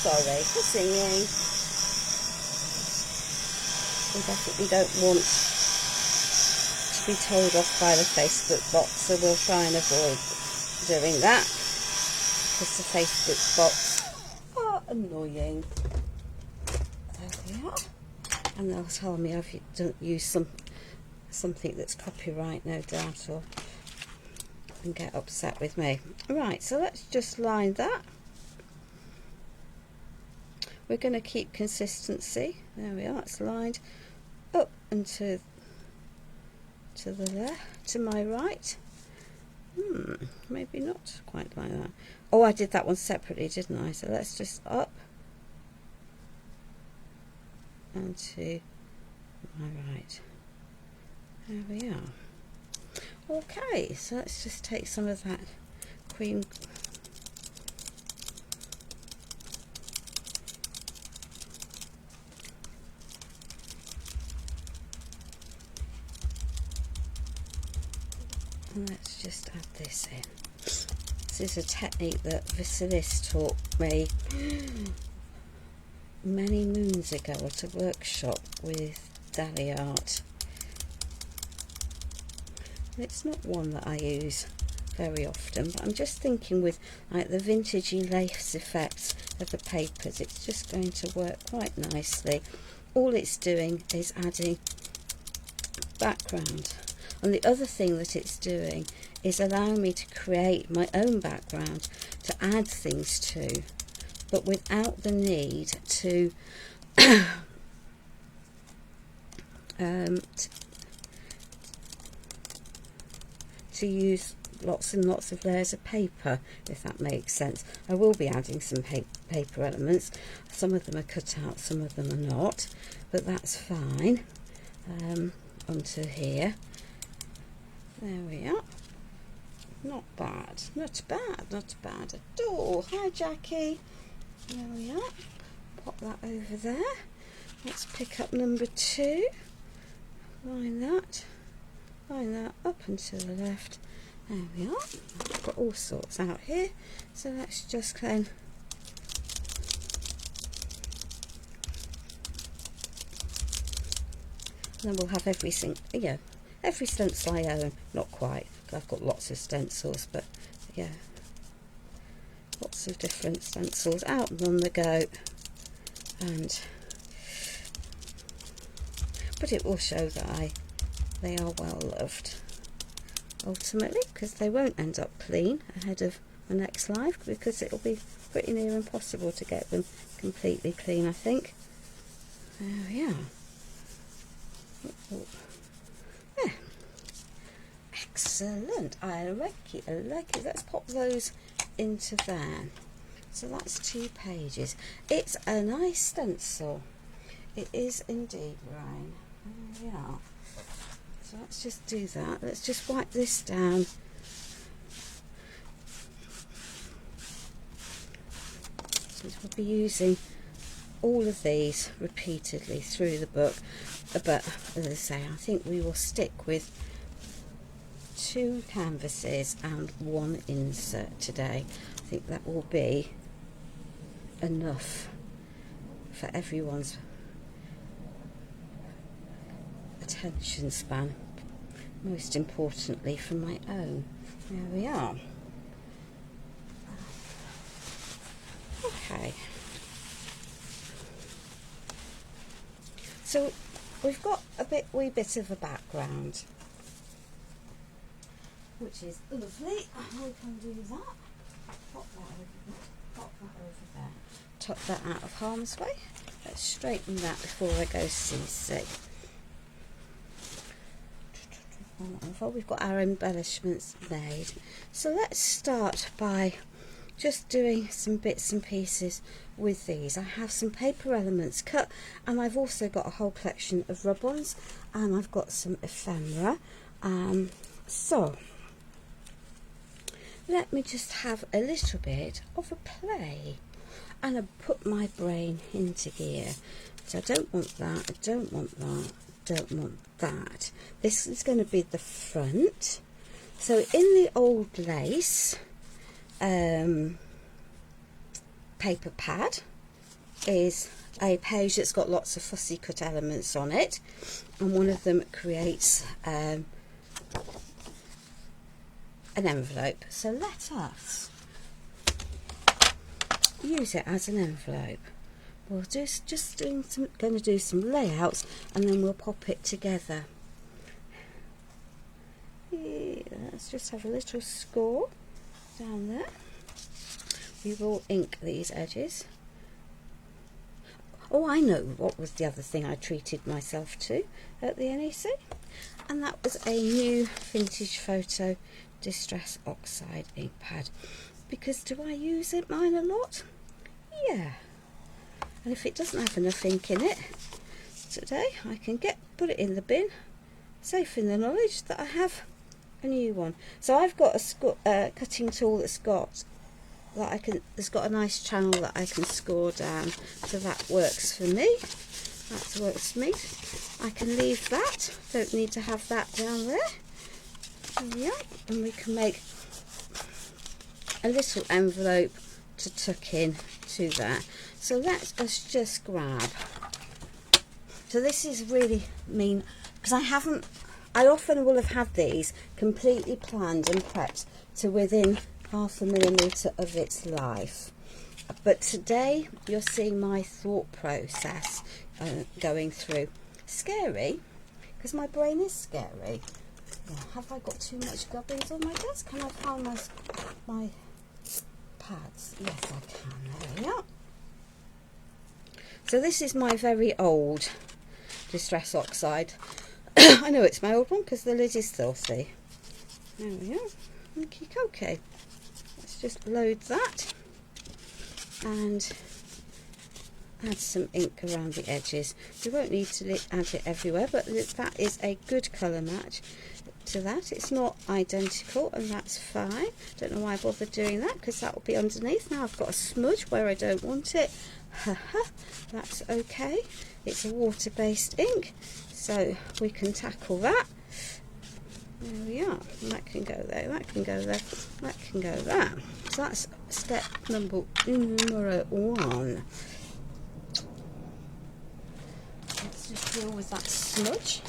Sorry for singing. We definitely don't want to be told off by the Facebook bot, so we'll try and avoid doing that, because the Facebook bots annoying. There we are. And they'll tell me I've don't use something that's copyright, no doubt, or and get upset with me. Right, so let's just line that. We're going to keep consistency. There we are. It's lined up and to the left, to my right. Maybe not quite like that. Oh, I did that one separately, didn't I? So let's just up and to my right. There we are. Okay, so let's just take some of that cream. And let's just add this in. This is a technique that Vasilis taught me many moons ago at a workshop with Dali Art. It's not one that I use very often, but I'm just thinking with like the vintagey lace effects of the papers, it's just going to work quite nicely. All it's doing is adding background. And the other thing that it's doing is allowing me to create my own background to add things to, but without the need to to use lots and lots of layers of paper, if that makes sense. I will be adding some paper elements. Some of them are cut out, some of them are not, but that's fine. Onto here. There we are. Not bad, not bad, not bad at all. Hi Jackie. There we are. Pop that over there. Let's pick up number 2. Line that up and to the left. There we are. I've got all sorts out here. So let's just then then we'll have every stencil I own. Not quite, I've got lots of stencils, but yeah, lots of different stencils out and on the go. But it will show that they are well loved ultimately, because they won't end up clean ahead of my next live, because it'll be pretty near impossible to get them completely clean, I think. There we are. Yeah. Excellent. I like it. I like it. Let's pop those into there. So that's 2 pages. It's a nice stencil. It is indeed, Ryan. There we are. So let's just do that. Let's just wipe this down. Since we'll be using all of these repeatedly through the book, but as I say, I think we will stick with 2 canvases and 1 insert today. I think that will be enough for everyone's attention span, most importantly for my own. There we are. Okay, so we've got a wee bit of a background, which is lovely. We can do that. Pop that over there. Tuck that out of harm's way. Let's straighten that before I go seasick. We've got our embellishments made. So let's start by just doing some bits and pieces with these. I have some paper elements cut, and I've also got a whole collection of rub-ons, and I've got some ephemera. So let me just have a little bit of a play, and I put my brain into gear. So I don't want that, I don't want that, I don't want that. This is going to be the front. So in the old lace paper pad is a page that's got lots of fussy cut elements on it, and one of them creates an envelope. So let us use it as an envelope. We'll going to do some layouts, and then we'll pop it together. Yeah, let's just have a little score down there. We will ink these edges. Oh, I know what was the other thing I treated myself to at the NEC, and that was a new Vintage Photo Distress Oxide ink pad. Because do I use mine a lot? Yeah. And if it doesn't have enough ink in it today, I can put it in the bin, safe in the knowledge that I have a new one. So I've got a cutting tool that's got a nice channel that I can score down, so that works for me. That works for me. I can leave that, don't need to have that down there. Yeah, and we can make a little envelope to tuck in to that. So let us just grab. So this is really mean, because I often will have had these completely planned and prepped to within 0.5 millimetre of its life. But today you're seeing my thought process going through. Scary, because my brain is scary. Have I got too much gubbins on my desk? Can I find my pads? Yes, I can. There we are. So this is my very old Distress Oxide. I know it's my old one because the lid is filthy. There we are. Okay. Let's just load that and add some ink around the edges. We won't need to add it everywhere, but that is a good colour match to that. It's not identical, and that's fine. Don't know why I bothered doing that, because that will be underneath. Now I've got a smudge where I don't want it. That's okay. It's a water-based ink, so we can tackle that. There we are. And that can go there, that can go there, that can go there. So that's step number 1. Let's just deal with that smudge.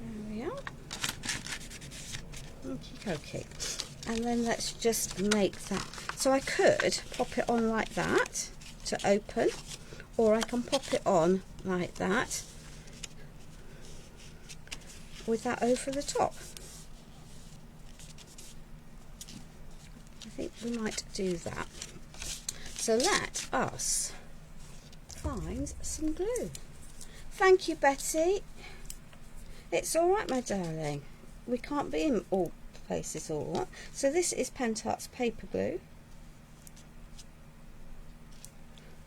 There we are. Okay. And then let's just make that. So I could pop it on like that to open, or I can pop it on like that with that over the top. I think we might do that. So let us find some glue. Thank you, Betty. It's all right, my darling. We can't be in all places all right. So this is Pentart's paper glue.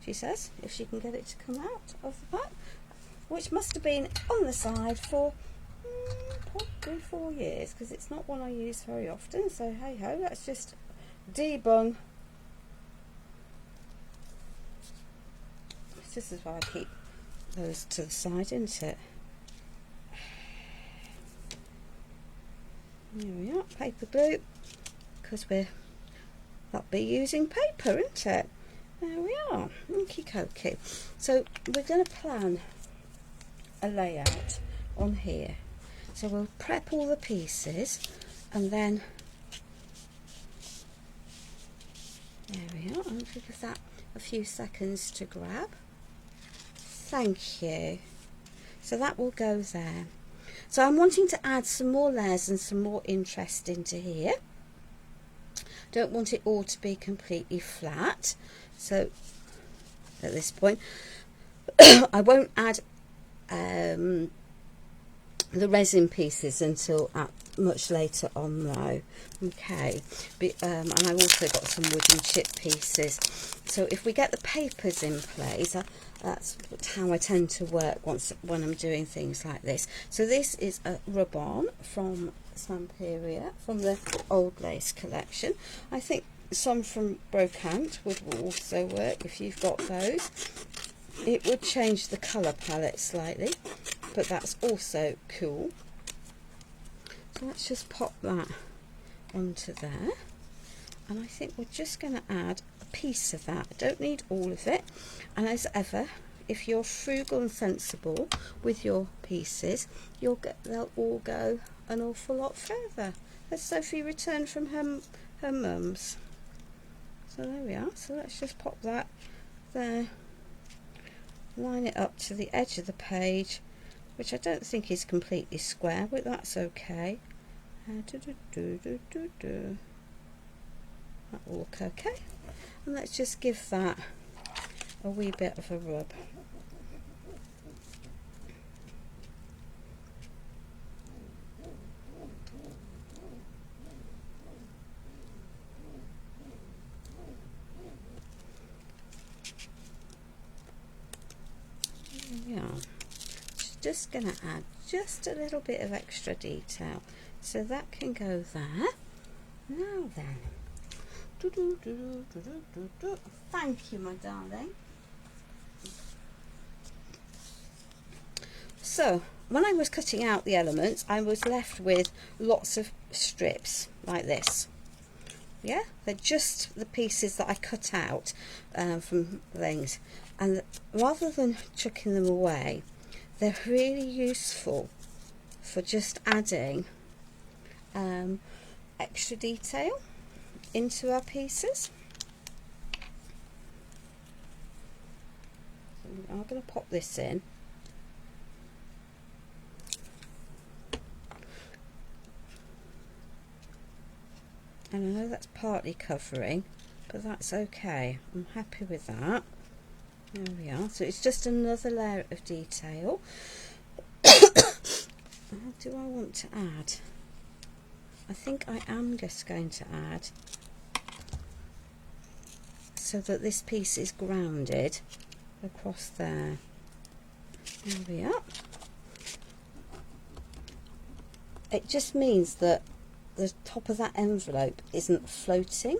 She says, if she can get it to come out of the pack, which must have been on the side for probably 4 years, because it's not one I use very often. So hey ho, let's just debung. This is why I keep those to the side, isn't it? Here we are, paper glue, because that'll be using paper, isn't it? There we are, okie-dokie. So we're going to plan a layout on here. So we'll prep all the pieces, and then there we are. I'll give that a few seconds to grab. Thank you. So that will go there. So I'm wanting to add some more layers and some more interest into here. Don't want it all to be completely flat. So at this point I won't add the resin pieces until much later on though. Okay, and I've also got some wooden chip pieces. So if we get the papers in place, that's how I tend to work when I'm doing things like this. So this is a rub-on from Stamperia, from the Old Lace collection. I think some from Brocante would also work if you've got those. It would change the colour palette slightly, but that's also cool. So let's just pop that onto there, and I think we're just going to add a piece of that. I don't need all of it, and as ever, if you're frugal and sensible with your pieces, they'll all go an awful lot further. that Sophie returned from her mum's. So there we are. So let's just pop that there, line it up to the edge of the page, which I don't think is completely square, but that's okay. That will look okay. And let's just give that a wee bit of a rub. Yeah, just going to add just a little bit of extra detail, so that can go there. Now then, thank you, my darling. So when I was cutting out the elements, I was left with lots of strips like this. Yeah, they're just the pieces that I cut out from things, and rather than chucking them away, they're really useful for just adding extra detail into our pieces. So I'm going to pop this in. And I know that's partly covering, but that's okay. I'm happy with that. There we are. So it's just another layer of detail. What do I want to add? I think I am just going to add, so that this piece is grounded across there. There we are. It just means that the top of that envelope isn't floating,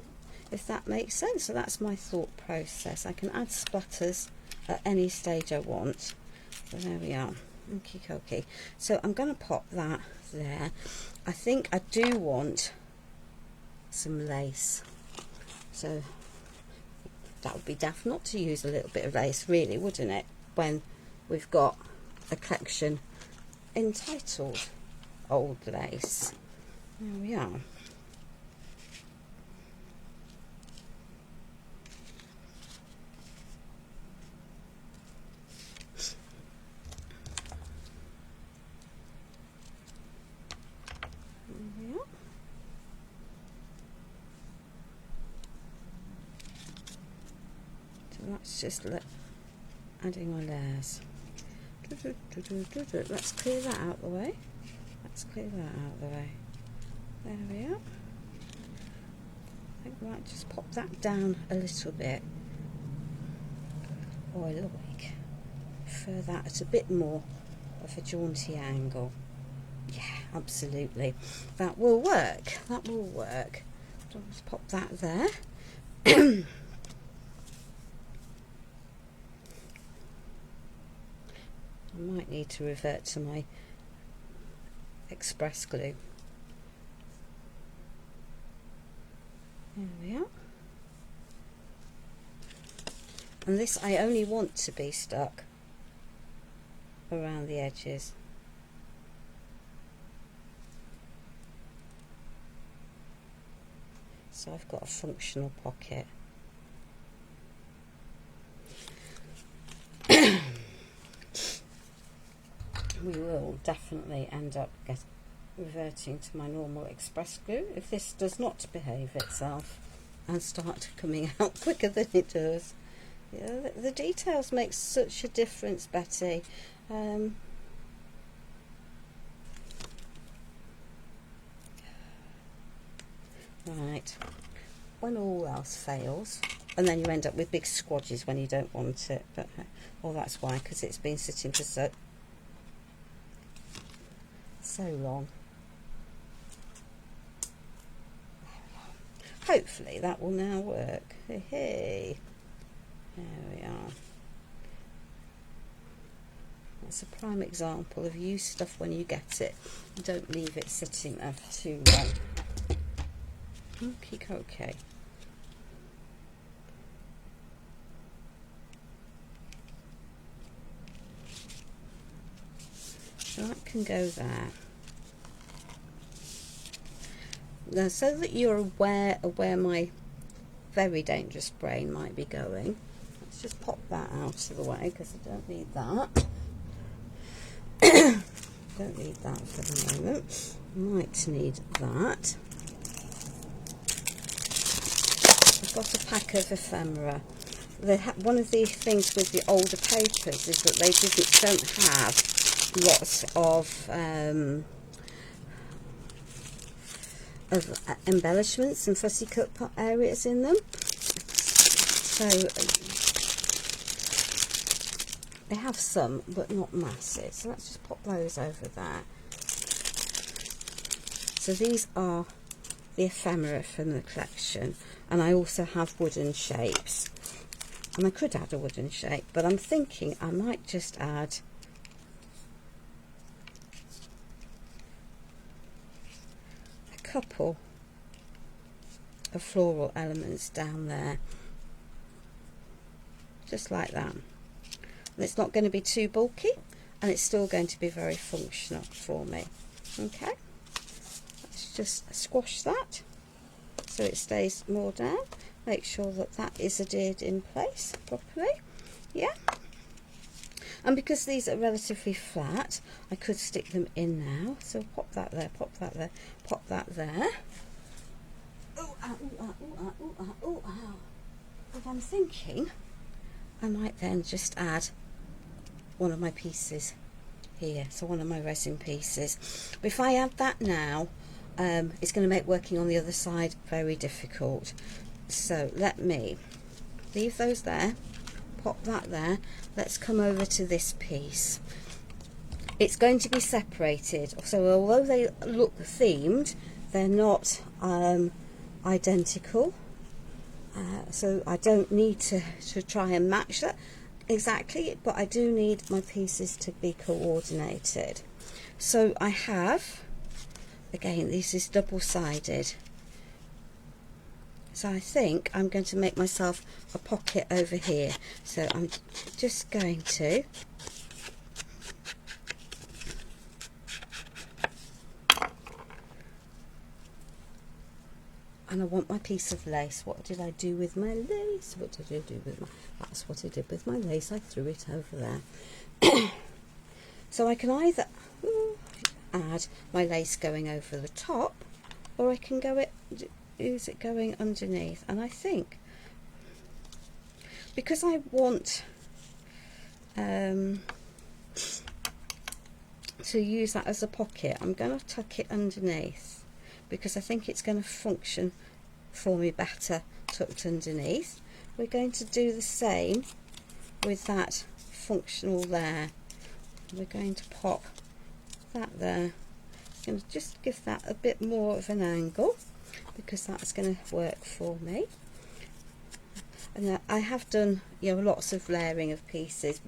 if that makes sense. So that's my thought process. I can add splatters at any stage I want. So there we are. Okie dokie. So I'm going to pop that there. I think I do want some lace. So that would be daft not to use a little bit of lace, really, wouldn't it? When we've got a collection entitled Old Lace. There we are. So that's just adding my layers. Let's clear that out of the way. Let's clear that out of the way. There we are. I think I might just pop that down a little bit. Or I like for that at a bit more of a jaunty angle. Yeah, absolutely. That will work. That will work. So I'll just pop that there. I might need to revert to my express glue. There we are. And this I only want to be stuck around the edges. So I've got a functional pocket. We will definitely end up reverting to my normal express glue if this does not behave itself and start coming out quicker than it does. Yeah, the details make such a difference, Betty. Right, when all else fails, and then you end up with big squodges when you don't want it, but well, that's why, because it's been sitting for so long. Hopefully that will now work. Hey, there we are. That's a prime example of use stuff when you get it. Don't leave it sitting there for too long. Okay. So that can go there. Now, so that you're aware of where my very dangerous brain might be going, let's just pop that out of the way because I don't need that. Don't need that for the moment. Might need that. I've got a pack of ephemera. One of the things with the older papers is that they don't have lots of embellishments and fussy cut areas in them. So they have some, but not massive. So let's just pop those over there. So these are the ephemera from the collection, and I also have wooden shapes. And I could add a wooden shape, but I'm thinking I might just add a couple of floral elements down there, just like that. And it's not going to be too bulky, and it's still going to be very functional for me. Okay, let's just squash that so it stays more down. Make sure that that is adhered in place properly. Yeah, and because these are relatively flat, I could stick them in now. So pop that there, pop that there, pop that there. Ooh, ah, ooh, ah, ooh, ah, ooh, ah, ooh, ah. But I'm thinking I might then just add one of my pieces here, so one of my resin pieces. But if I add that now, it's going to make working on the other side very difficult. So let me leave those there, pop that there. Let's come over to this piece. It's going to be separated, so although they look themed, they're not identical. So I don't need to try and match that exactly, but I do need my pieces to be coordinated. So I have, again, this is double-sided. So I think I'm going to make myself a pocket over here. So I'm just going to and I want my piece of lace. What did I do with my lace? What did I do with my... That's what I did with my lace. I threw it over there. So I can either add my lace going over the top, or I can use it going underneath. And I think because I want to use that as a pocket, I'm going to tuck it underneath, because I think it's going to function for me better tucked underneath. We're going to do the same with that functional there. We're going to pop that there. I'm going to just give that a bit more of an angle, because that's going to work for me. And I have done, lots of layering of pieces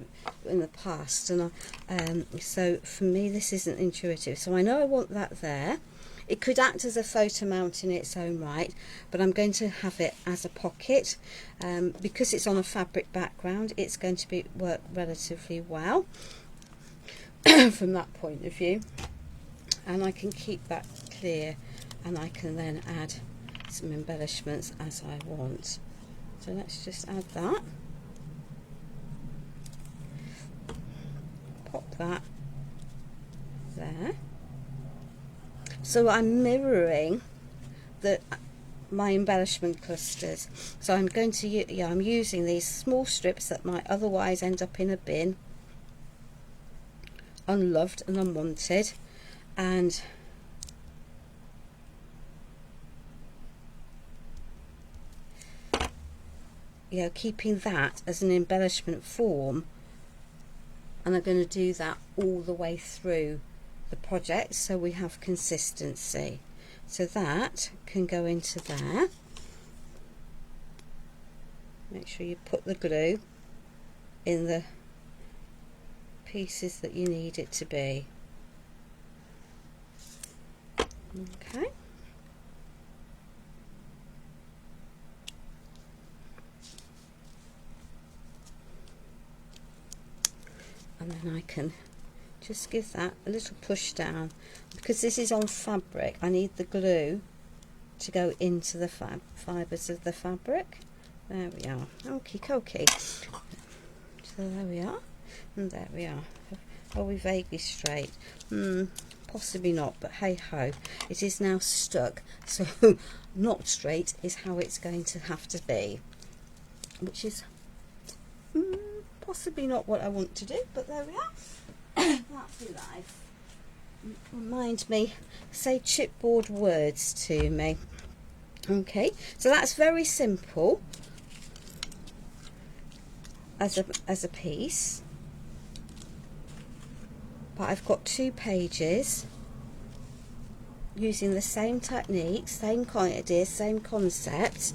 in the past, and so for me this isn't intuitive. So I know I want that there. It could act as a photo mount in its own right, but I'm going to have it as a pocket. Because it's on a fabric background, it's going to work relatively well from that point of view. And I can keep that clear, and I can then add some embellishments as I want. So let's just add that. Pop that there. So I'm mirroring my embellishment clusters. So I'm going to I'm using these small strips that might otherwise end up in a bin, unloved and unwanted, and keeping that as an embellishment form. And I'm going to do that all the way through the project, so we have consistency. So that can go into there. Make sure you put the glue in the pieces that you need it to be. Okay. And then I can just give that a little push down. Because this is on fabric, I need the glue to go into the fibres of the fabric. There we are. Okie dokie. So there we are, and there we are. Are we vaguely straight? Possibly not, but hey ho, it is now stuck, so not straight is how it's going to have to be, which is possibly not what I want to do, but there we are. That's life. Remind me, say chipboard words to me. Okay, so that's very simple as a piece, but I've got 2 pages using the same technique, same idea, same concept,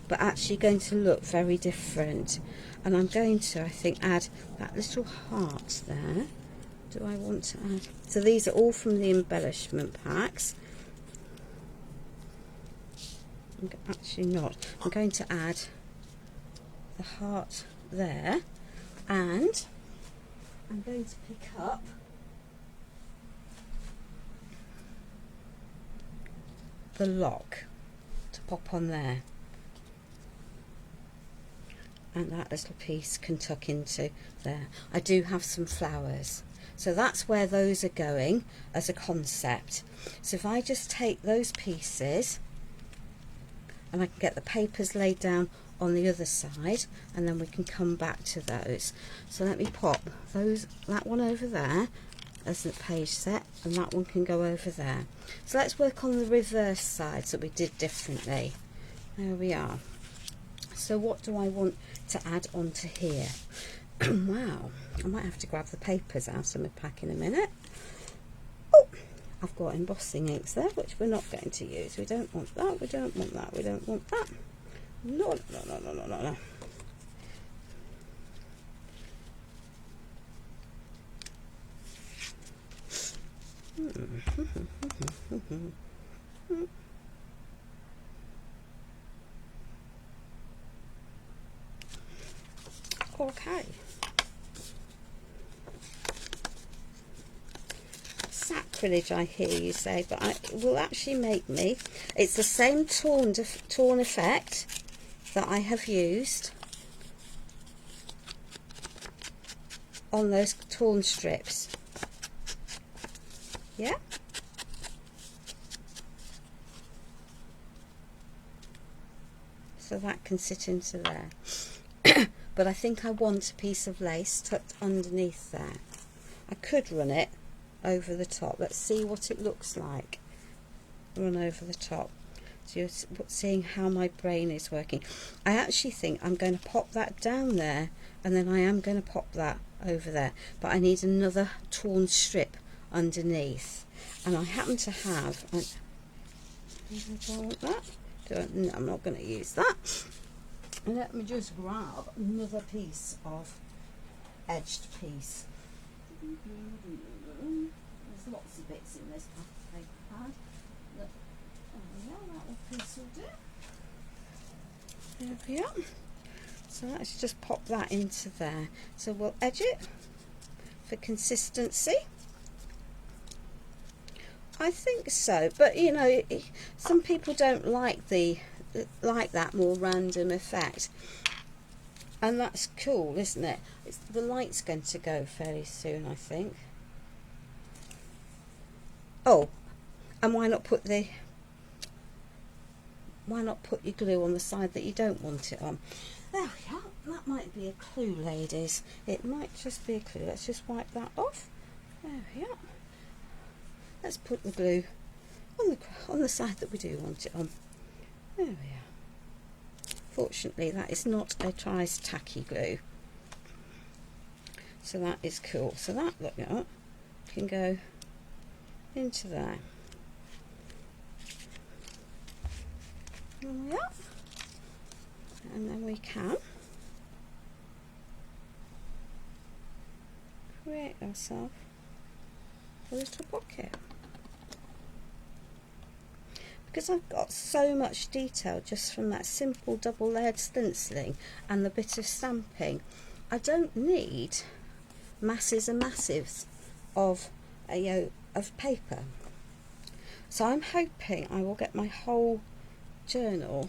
but actually going to look very different. And I'm going to, I think, add that little heart there. Do I want to add? So these are all from the embellishment packs. Actually not. I'm going to add the heart there, and I'm going to pick up the lock to pop on there, and that little piece can tuck into there. I do have some flowers, so that's where those are going as a concept. So if I just take those pieces, and I can get the papers laid down on the other side, and then we can come back to those. So let me pop that one over there as a page set, and that one can go over there. So let's work on the reverse sides that we did differently. There we are. So what do I want to add onto here? Wow, I might have to grab the papers out of my pack in a minute. Oh, I've got embossing inks there, which we're not going to use. We don't want that, we don't want that, we don't want that. No, no, no, no, no, no, no. Okay. Sacrilege, I hear you say, but it will actually make me. It's the same torn effect that I have used on those torn strips. Yeah. So that can sit into there. But I think I want a piece of lace tucked underneath there. I could run it over the top. Let's see what it looks like. Run over the top. So you're seeing how my brain is working. I actually think I'm going to pop that down there, and then I am going to pop that over there. But I need another torn strip underneath. And I happen to have... do I want that? No, I'm not going to use that. Let me just grab another piece of edged piece. There's lots of bits in this paper pad. That one piece will do. There we are. So let's just pop that into there. So we'll edge it for consistency. I think so, but you know, some people don't like that more random effect, and that's cool, isn't it? The light's going to go fairly soon, I think. Oh, and why not put your glue on the side that you don't want it on? There we are. That might be a clue, ladies. It might just be a clue. Let's just wipe that off. There we are. Let's put the glue on the side that we do want it on. There we are. Fortunately, that is not a tacky glue, so that is cool. So that, look at that, can go into there. There we are. And then we can create ourselves a little pocket. Because I've got so much detail just from that simple double layered stenciling and the bit of stamping, I don't need masses and masses of paper. So I'm hoping I will get my whole journal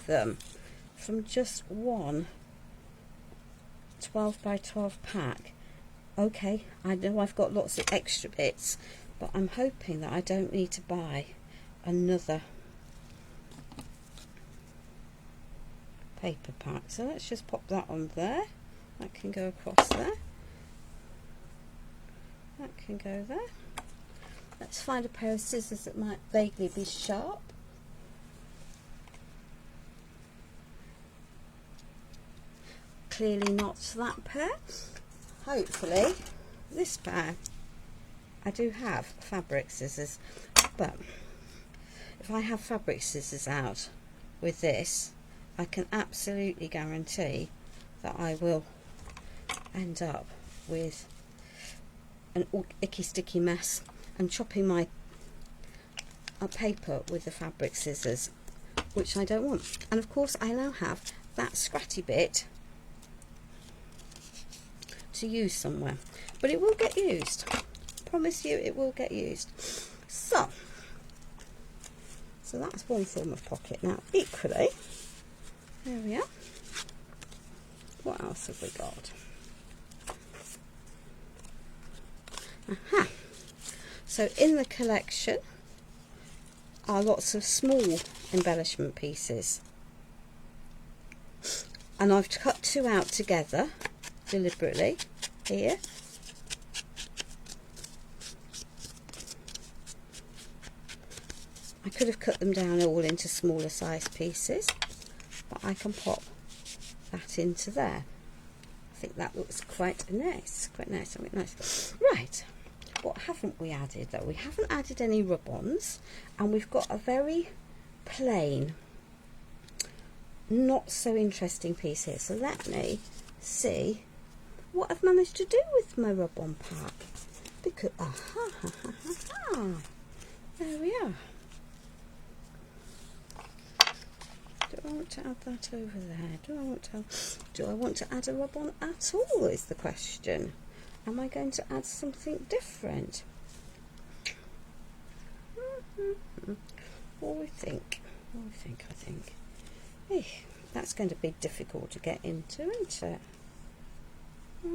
them from just one 12 by 12 pack. Okay, I know I've got lots of extra bits, but I'm hoping that I don't need to buy another paper pack. So let's just pop that on there. That can go across there. That can go there. Let's find a pair of scissors that might vaguely be sharp. Clearly not that pair. Hopefully this pair. I do have fabric scissors, but if I have fabric scissors out with this, I can absolutely guarantee that I will end up with an icky sticky mess and chopping my paper with the fabric scissors, which I don't want. And of course I now have that scratchy bit to use somewhere, but it will get used. Promise you it will get used. So that's one form of pocket. Now equally, there we are. What else have we got? Aha. So in the collection are lots of small embellishment pieces, and I've cut two out together deliberately here. I could have cut them down all into smaller size pieces, but I can pop that into there. I think that looks quite nice, quite nice. Right, what haven't we added though? We haven't added any rub-ons, and we've got a very plain, not so interesting piece here. So let me see what I've managed to do with my rub-on pack. Because, there we are. Do I want to add that over there? Do I want to add a rub-on at all is the question. Am I going to add something different? What do we think? I think. That's going to be difficult to get into, isn't it? I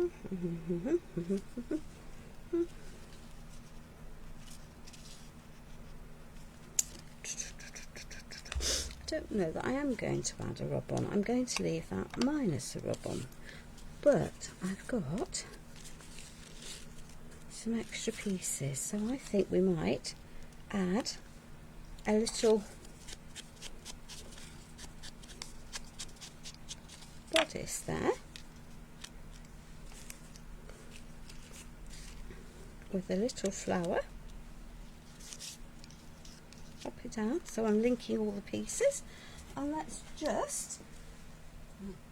don't know that I am going to add a rub-on. I'm going to leave that minus a rub-on, but I've got some extra pieces, so I think we might add a little bodice there with a little flower. Pop it down, so I'm linking all the pieces, and let's just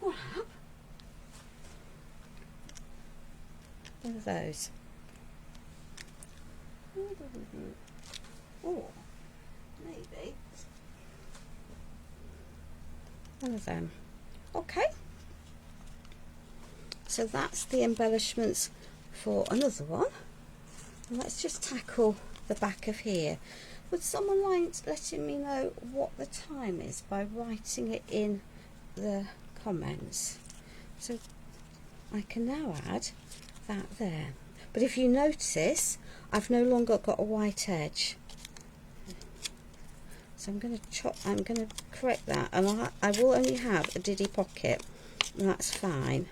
grab one of those. Or maybe one of them. Okay, so that's the embellishments for another one. And let's just tackle the back of here. Would someone mind letting me know what the time is by writing it in the comments? So I can now add that there. But if you notice, I've no longer got a white edge. So I'm going to correct that, and I will only have a diddy pocket, and that's fine.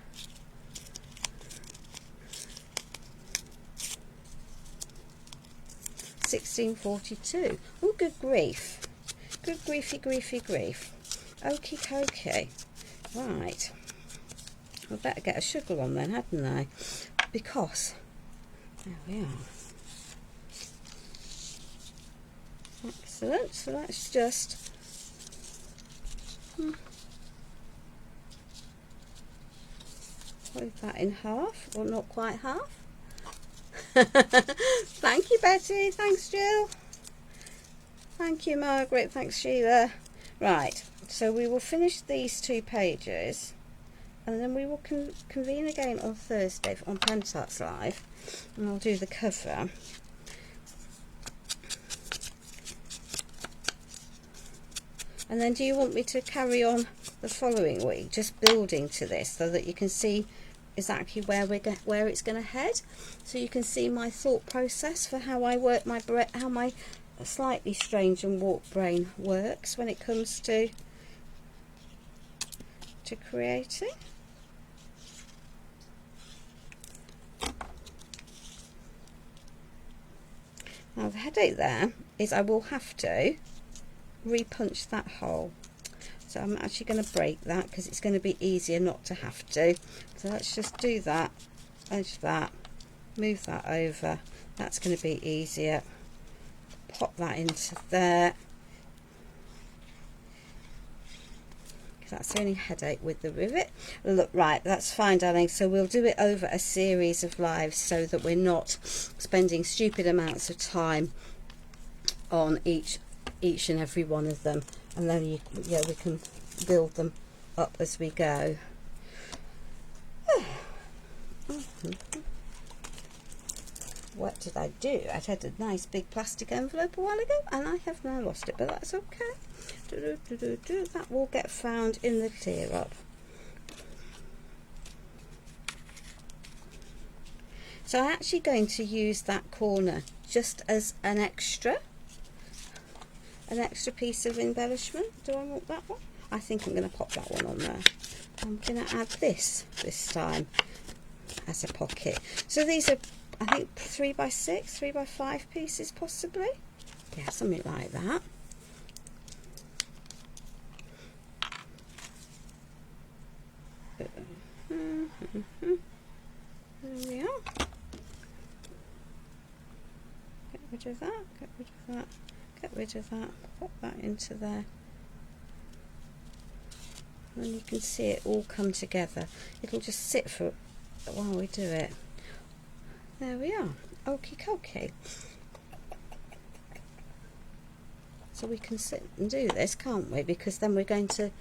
£16.42. Oh, good grief. Good griefy grief. Okie dokie. Right. I better get a sugar on then, hadn't I? Because there we are. Excellent. So let's just fold that in half, or not quite half. Thank you, Betty. Thanks, Jill. Thank you, Margaret. Thanks, Sheila. Right, so we will finish these 2 pages, and then we will convene again on Thursday on Pentart's Live, and I'll do the cover. And then do you want me to carry on the following week, just building to this so that you can see exactly where it's going to head, so you can see my thought process for how I work how my slightly strange and warped brain works when it comes to creating. Now the headache there is I will have to repunch that hole, so I'm actually going to break that because it's going to be easier not to have to. So let's just do that, edge that, move that over, that's going to be easier. Pop that into there, because that's the only headache with the rivet. Look, right, that's fine, darling. So we'll do it over a series of lives so that we're not spending stupid amounts of time on each and every one of them, and then we can build them up as we go. What did I do? I had a nice big plastic envelope a while ago and I have now lost it, but that's okay. That will get found in the clear up. So I'm actually going to use that corner just as an extra piece of embellishment. Do I want that one? I think I'm going to pop that one on there. I'm going to add this time as a pocket. So these are, I think, 3x6, 3x5 pieces possibly. Yeah, something like that. There we are. Get rid of that, get rid of that, get rid of that, pop that into there. And you can see it all come together. It'll just sit for while we do it. There we are. Okie dokie. So we can sit and do this, can't we? Because then we're going to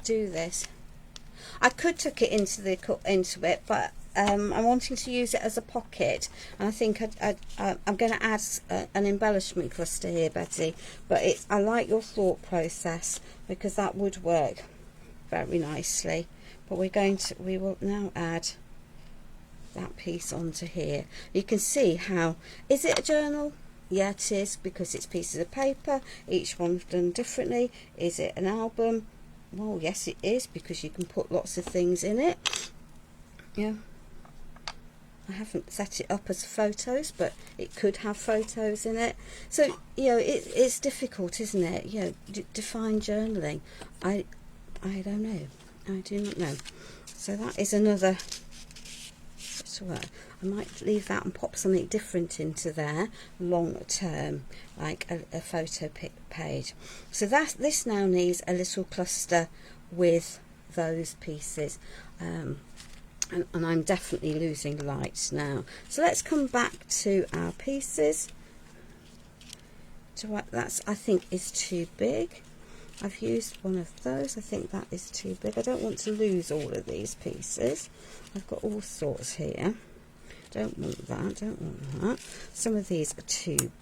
do this. I could tuck it into it, but I'm wanting to use it as a pocket, and I think I'm going to add an embellishment cluster here, Betty. But I like your thought process, because that would work very nicely. But we will now add that piece onto here. You can see how, is it a journal? Yeah, it is, because it's pieces of paper, each one's done differently. Is it an album? Well, yes it is, because you can put lots of things in it. Yeah, I haven't set it up as photos, but it could have photos in it. So, you know, it's difficult, isn't it? You know, define journaling. I don't know. I do not know. So that is another. I might leave that and pop something different into there long term, like a photo page. So this now needs a little cluster with those pieces, and I'm definitely losing light now. So let's come back to our pieces. So what I think is too big. I've used one of those. I think that is too big. I don't want to lose all of these pieces. I've got all sorts here. Don't want that. Don't want that. Some of these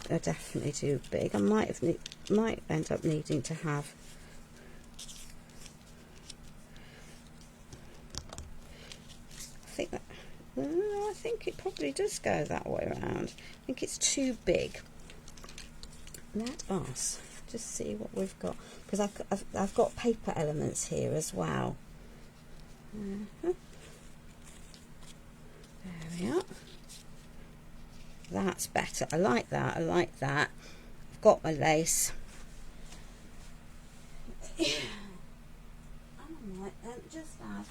are definitely too big. I might end up needing to have. I think it probably does go that way around. I think it's too big. Let us just see what we've got, because I've got paper elements here as well. There we are. That's better. I like that. I like that. I've got my lace. I might then just add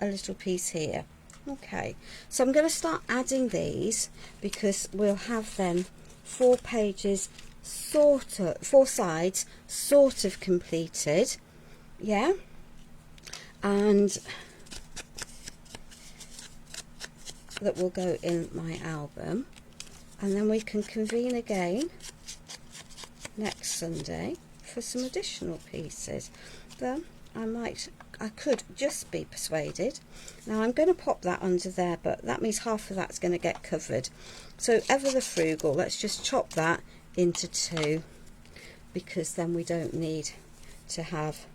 a little piece here. Okay, so I'm going to start adding these, because we'll have then 4 pages, four sides sort of completed. Yeah, and that will go in my album, and then we can convene again next Sunday for some additional pieces. Then I could just be persuaded. Now I'm going to pop that under there, but that means half of that's going to get covered. So ever the frugal, let's just chop that into 2. because then we don't need to have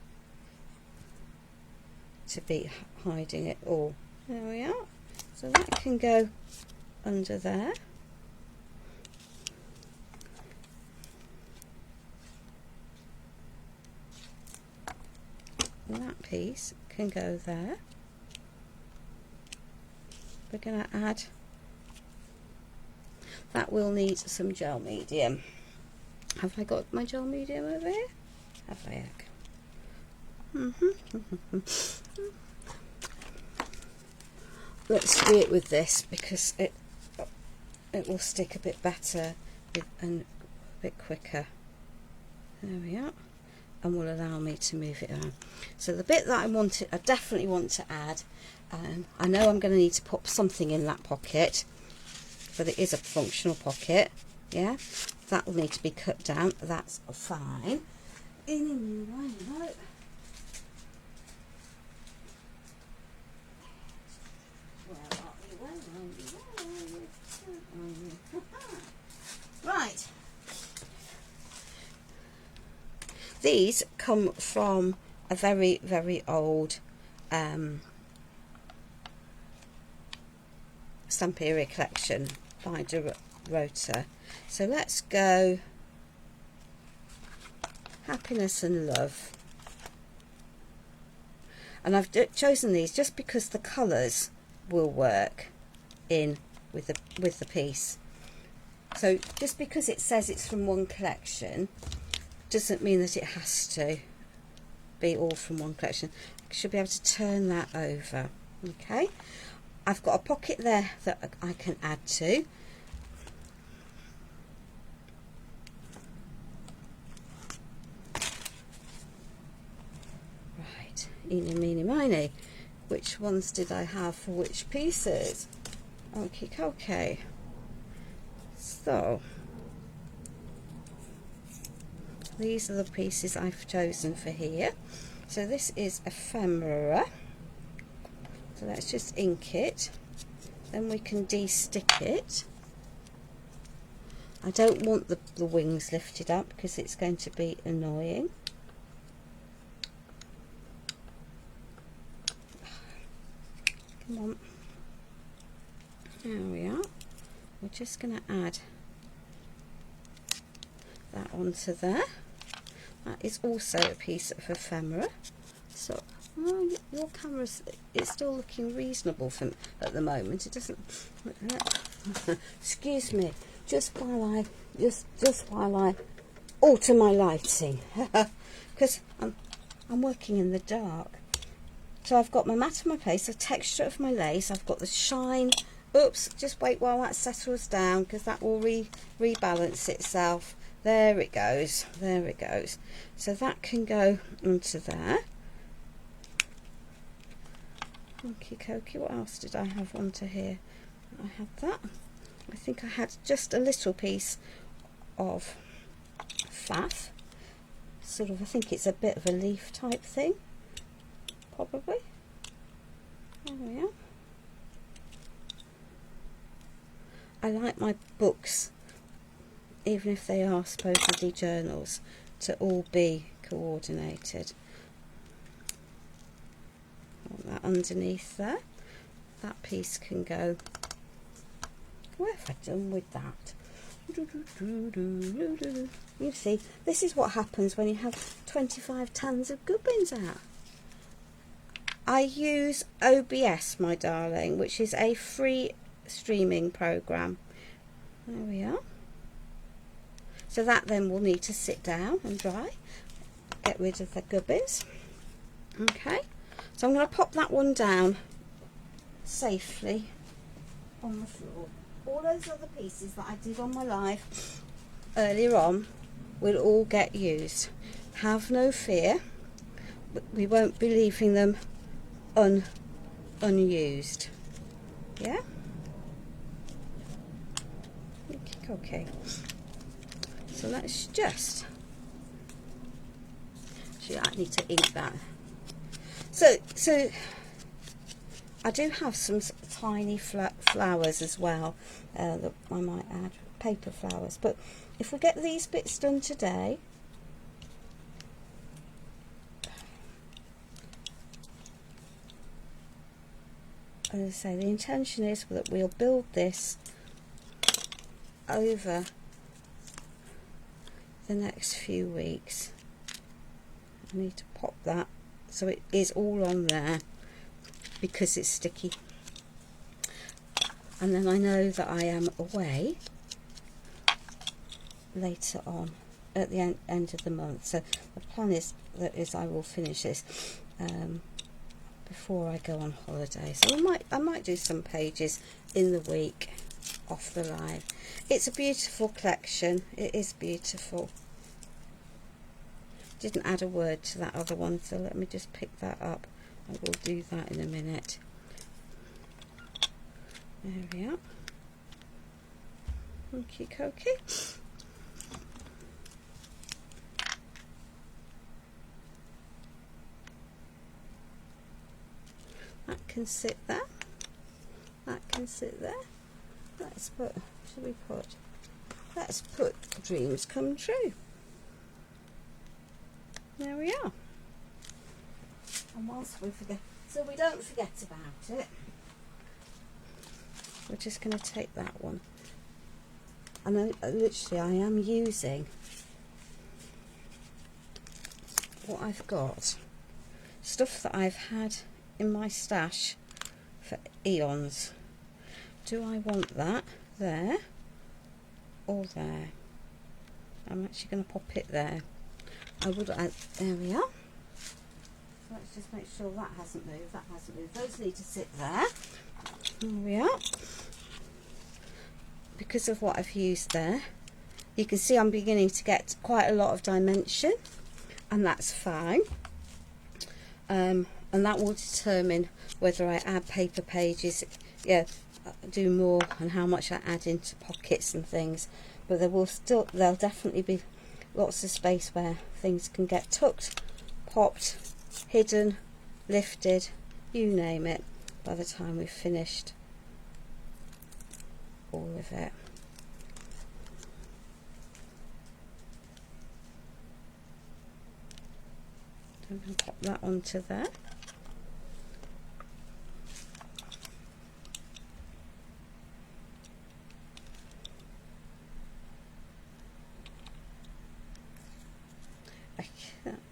to be hiding it all. There we are. So that can go under there. And that piece can go there. We're going to add, that will need some gel medium. Have I got my gel medium over here? Have I? Let's do it with this because it will stick a bit better and a bit quicker. There we are, and will allow me to move it around. So the bit that I definitely want to add, I know I'm going to need to pop something in that pocket, but it is a functional pocket. Yeah, that will need to be cut down. That's fine. Right. These come from a very, very old Stamperia collection by De Rota. So let's go Happiness and Love. And I've chosen these just because the colours will work in with the piece. So just because it says it's from one collection doesn't mean that it has to be all from one collection. I should be able to turn that over. Okay, I've got a pocket there that I can add to. Right, eeny, meeny, miny. Which ones did I have for which pieces? Okay. So these are the pieces I've chosen for here. So this is ephemera. So let's just ink it. Then we can de-stick it. I don't want the wings lifted up because it's going to be annoying. Come on. There we are. We're just going to add that onto there. That is also a piece of ephemera. So your camera's, it's still looking reasonable at the moment. It doesn't. Excuse me. Just while I alter my lighting, because I'm working in the dark. So I've got my mat in my place, the texture of my lace. I've got the shine. Oops, just wait while that settles down because that will rebalance itself. There it goes. There it goes. So that can go onto there. Okie dokie. What else did I have onto here? I had that. I think I had just a little piece of faff. Sort of, I think it's a bit of a leaf type thing. Probably. There we are. I like my books, even if they are supposedly journals, to all be coordinated. Want that underneath there. That piece can go. What have I done with that? You see, this is what happens when you have 25 tons of gubbins out. I use OBS, my darling, which is a free streaming program. There we are. So that then will need to sit down and dry. Get rid of the gubbins. Okay, so I'm going to pop that one down safely on the floor. All those other pieces that I did on my live earlier on will all get used. Have no fear. We won't be leaving them unused. Yeah? Okay. So let's just... Actually, I need to ink that. So I do have some tiny flowers as well that I might add, paper flowers. But if we get these bits done today, as I say, the intention is that we'll build this over the next few weeks. I need to pop that so it is all on there because it's sticky. And then I know that I am away later on at the end of the month, so the plan is that I will finish this before I go on holiday. So I might do some pages in the week off the live. It's a beautiful collection. It is beautiful. Didn't add a word to that other one, so let me just pick that up. I will do that in a minute. There we are. Okie dokie. That can sit there. That can sit there. Let's put, let's put dreams come true. There we are. And whilst we forget, so we don't forget about it, we're just going to take that one. And literally I am using what I've got, stuff that I've had in my stash for eons. Do I want that there or there? I'm actually going to pop it there. I would add, there we are. So let's just make sure that hasn't moved, that hasn't moved. Those need to sit there. There we are. Because of what I've used there, you can see I'm beginning to get quite a lot of dimension, and that's fine. And that will determine whether I add paper pages, do more, and how much I add into pockets and things. But there'll definitely be lots of space where things can get tucked, popped, hidden, lifted, you name it, by the time we've finished all of it. So I'm going to pop that onto there.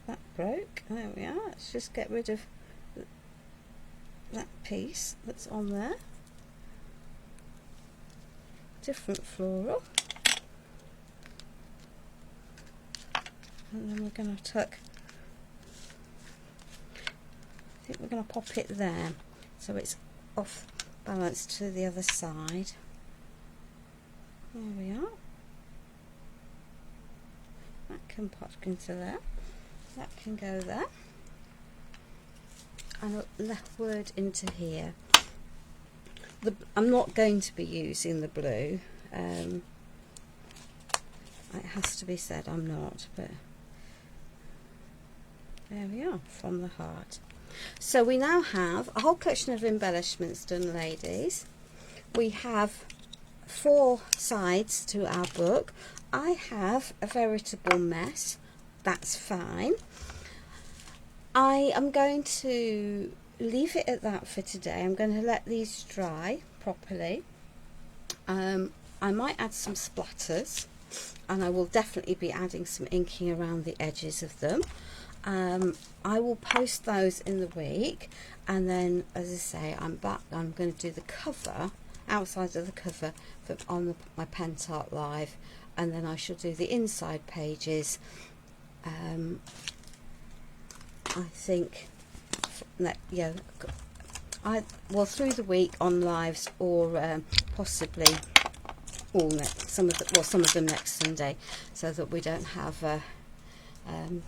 That broke. There we are. Let's just get rid of that piece that's on there. Different floral. And then we're going to tuck, I think we're going to pop it there so it's off balance to the other side. There we are. That can pop into there. That can go there. And a leftward into here. I'm not going to be using the blue. It has to be said I'm not, but there we are, from the heart. So we now have a whole collection of embellishments done, ladies. We have 4 sides to our book. I have a veritable mess. That's fine. I am going to leave it at that for today. I'm going to let these dry properly. I might add some splatters, and I will definitely be adding some inking around the edges of them. I will post those in the week, and then, as I say, I'm going to do the cover, outside of the cover, on my pentart live, and then I shall do the inside pages. I think that, through the week on lives, or possibly some of them next Sunday, so that we don't have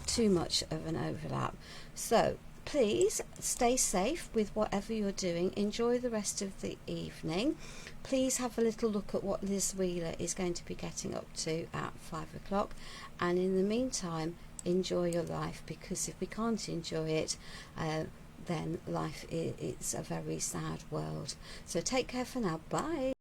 too much of an overlap. So please stay safe with whatever you're doing. Enjoy the rest of the evening. Please have a little look at what Liz Wheeler is going to be getting up to at 5 o'clock, and in the meantime, enjoy your life, because if we can't enjoy it, then life it's a very sad world. So take care for now. Bye.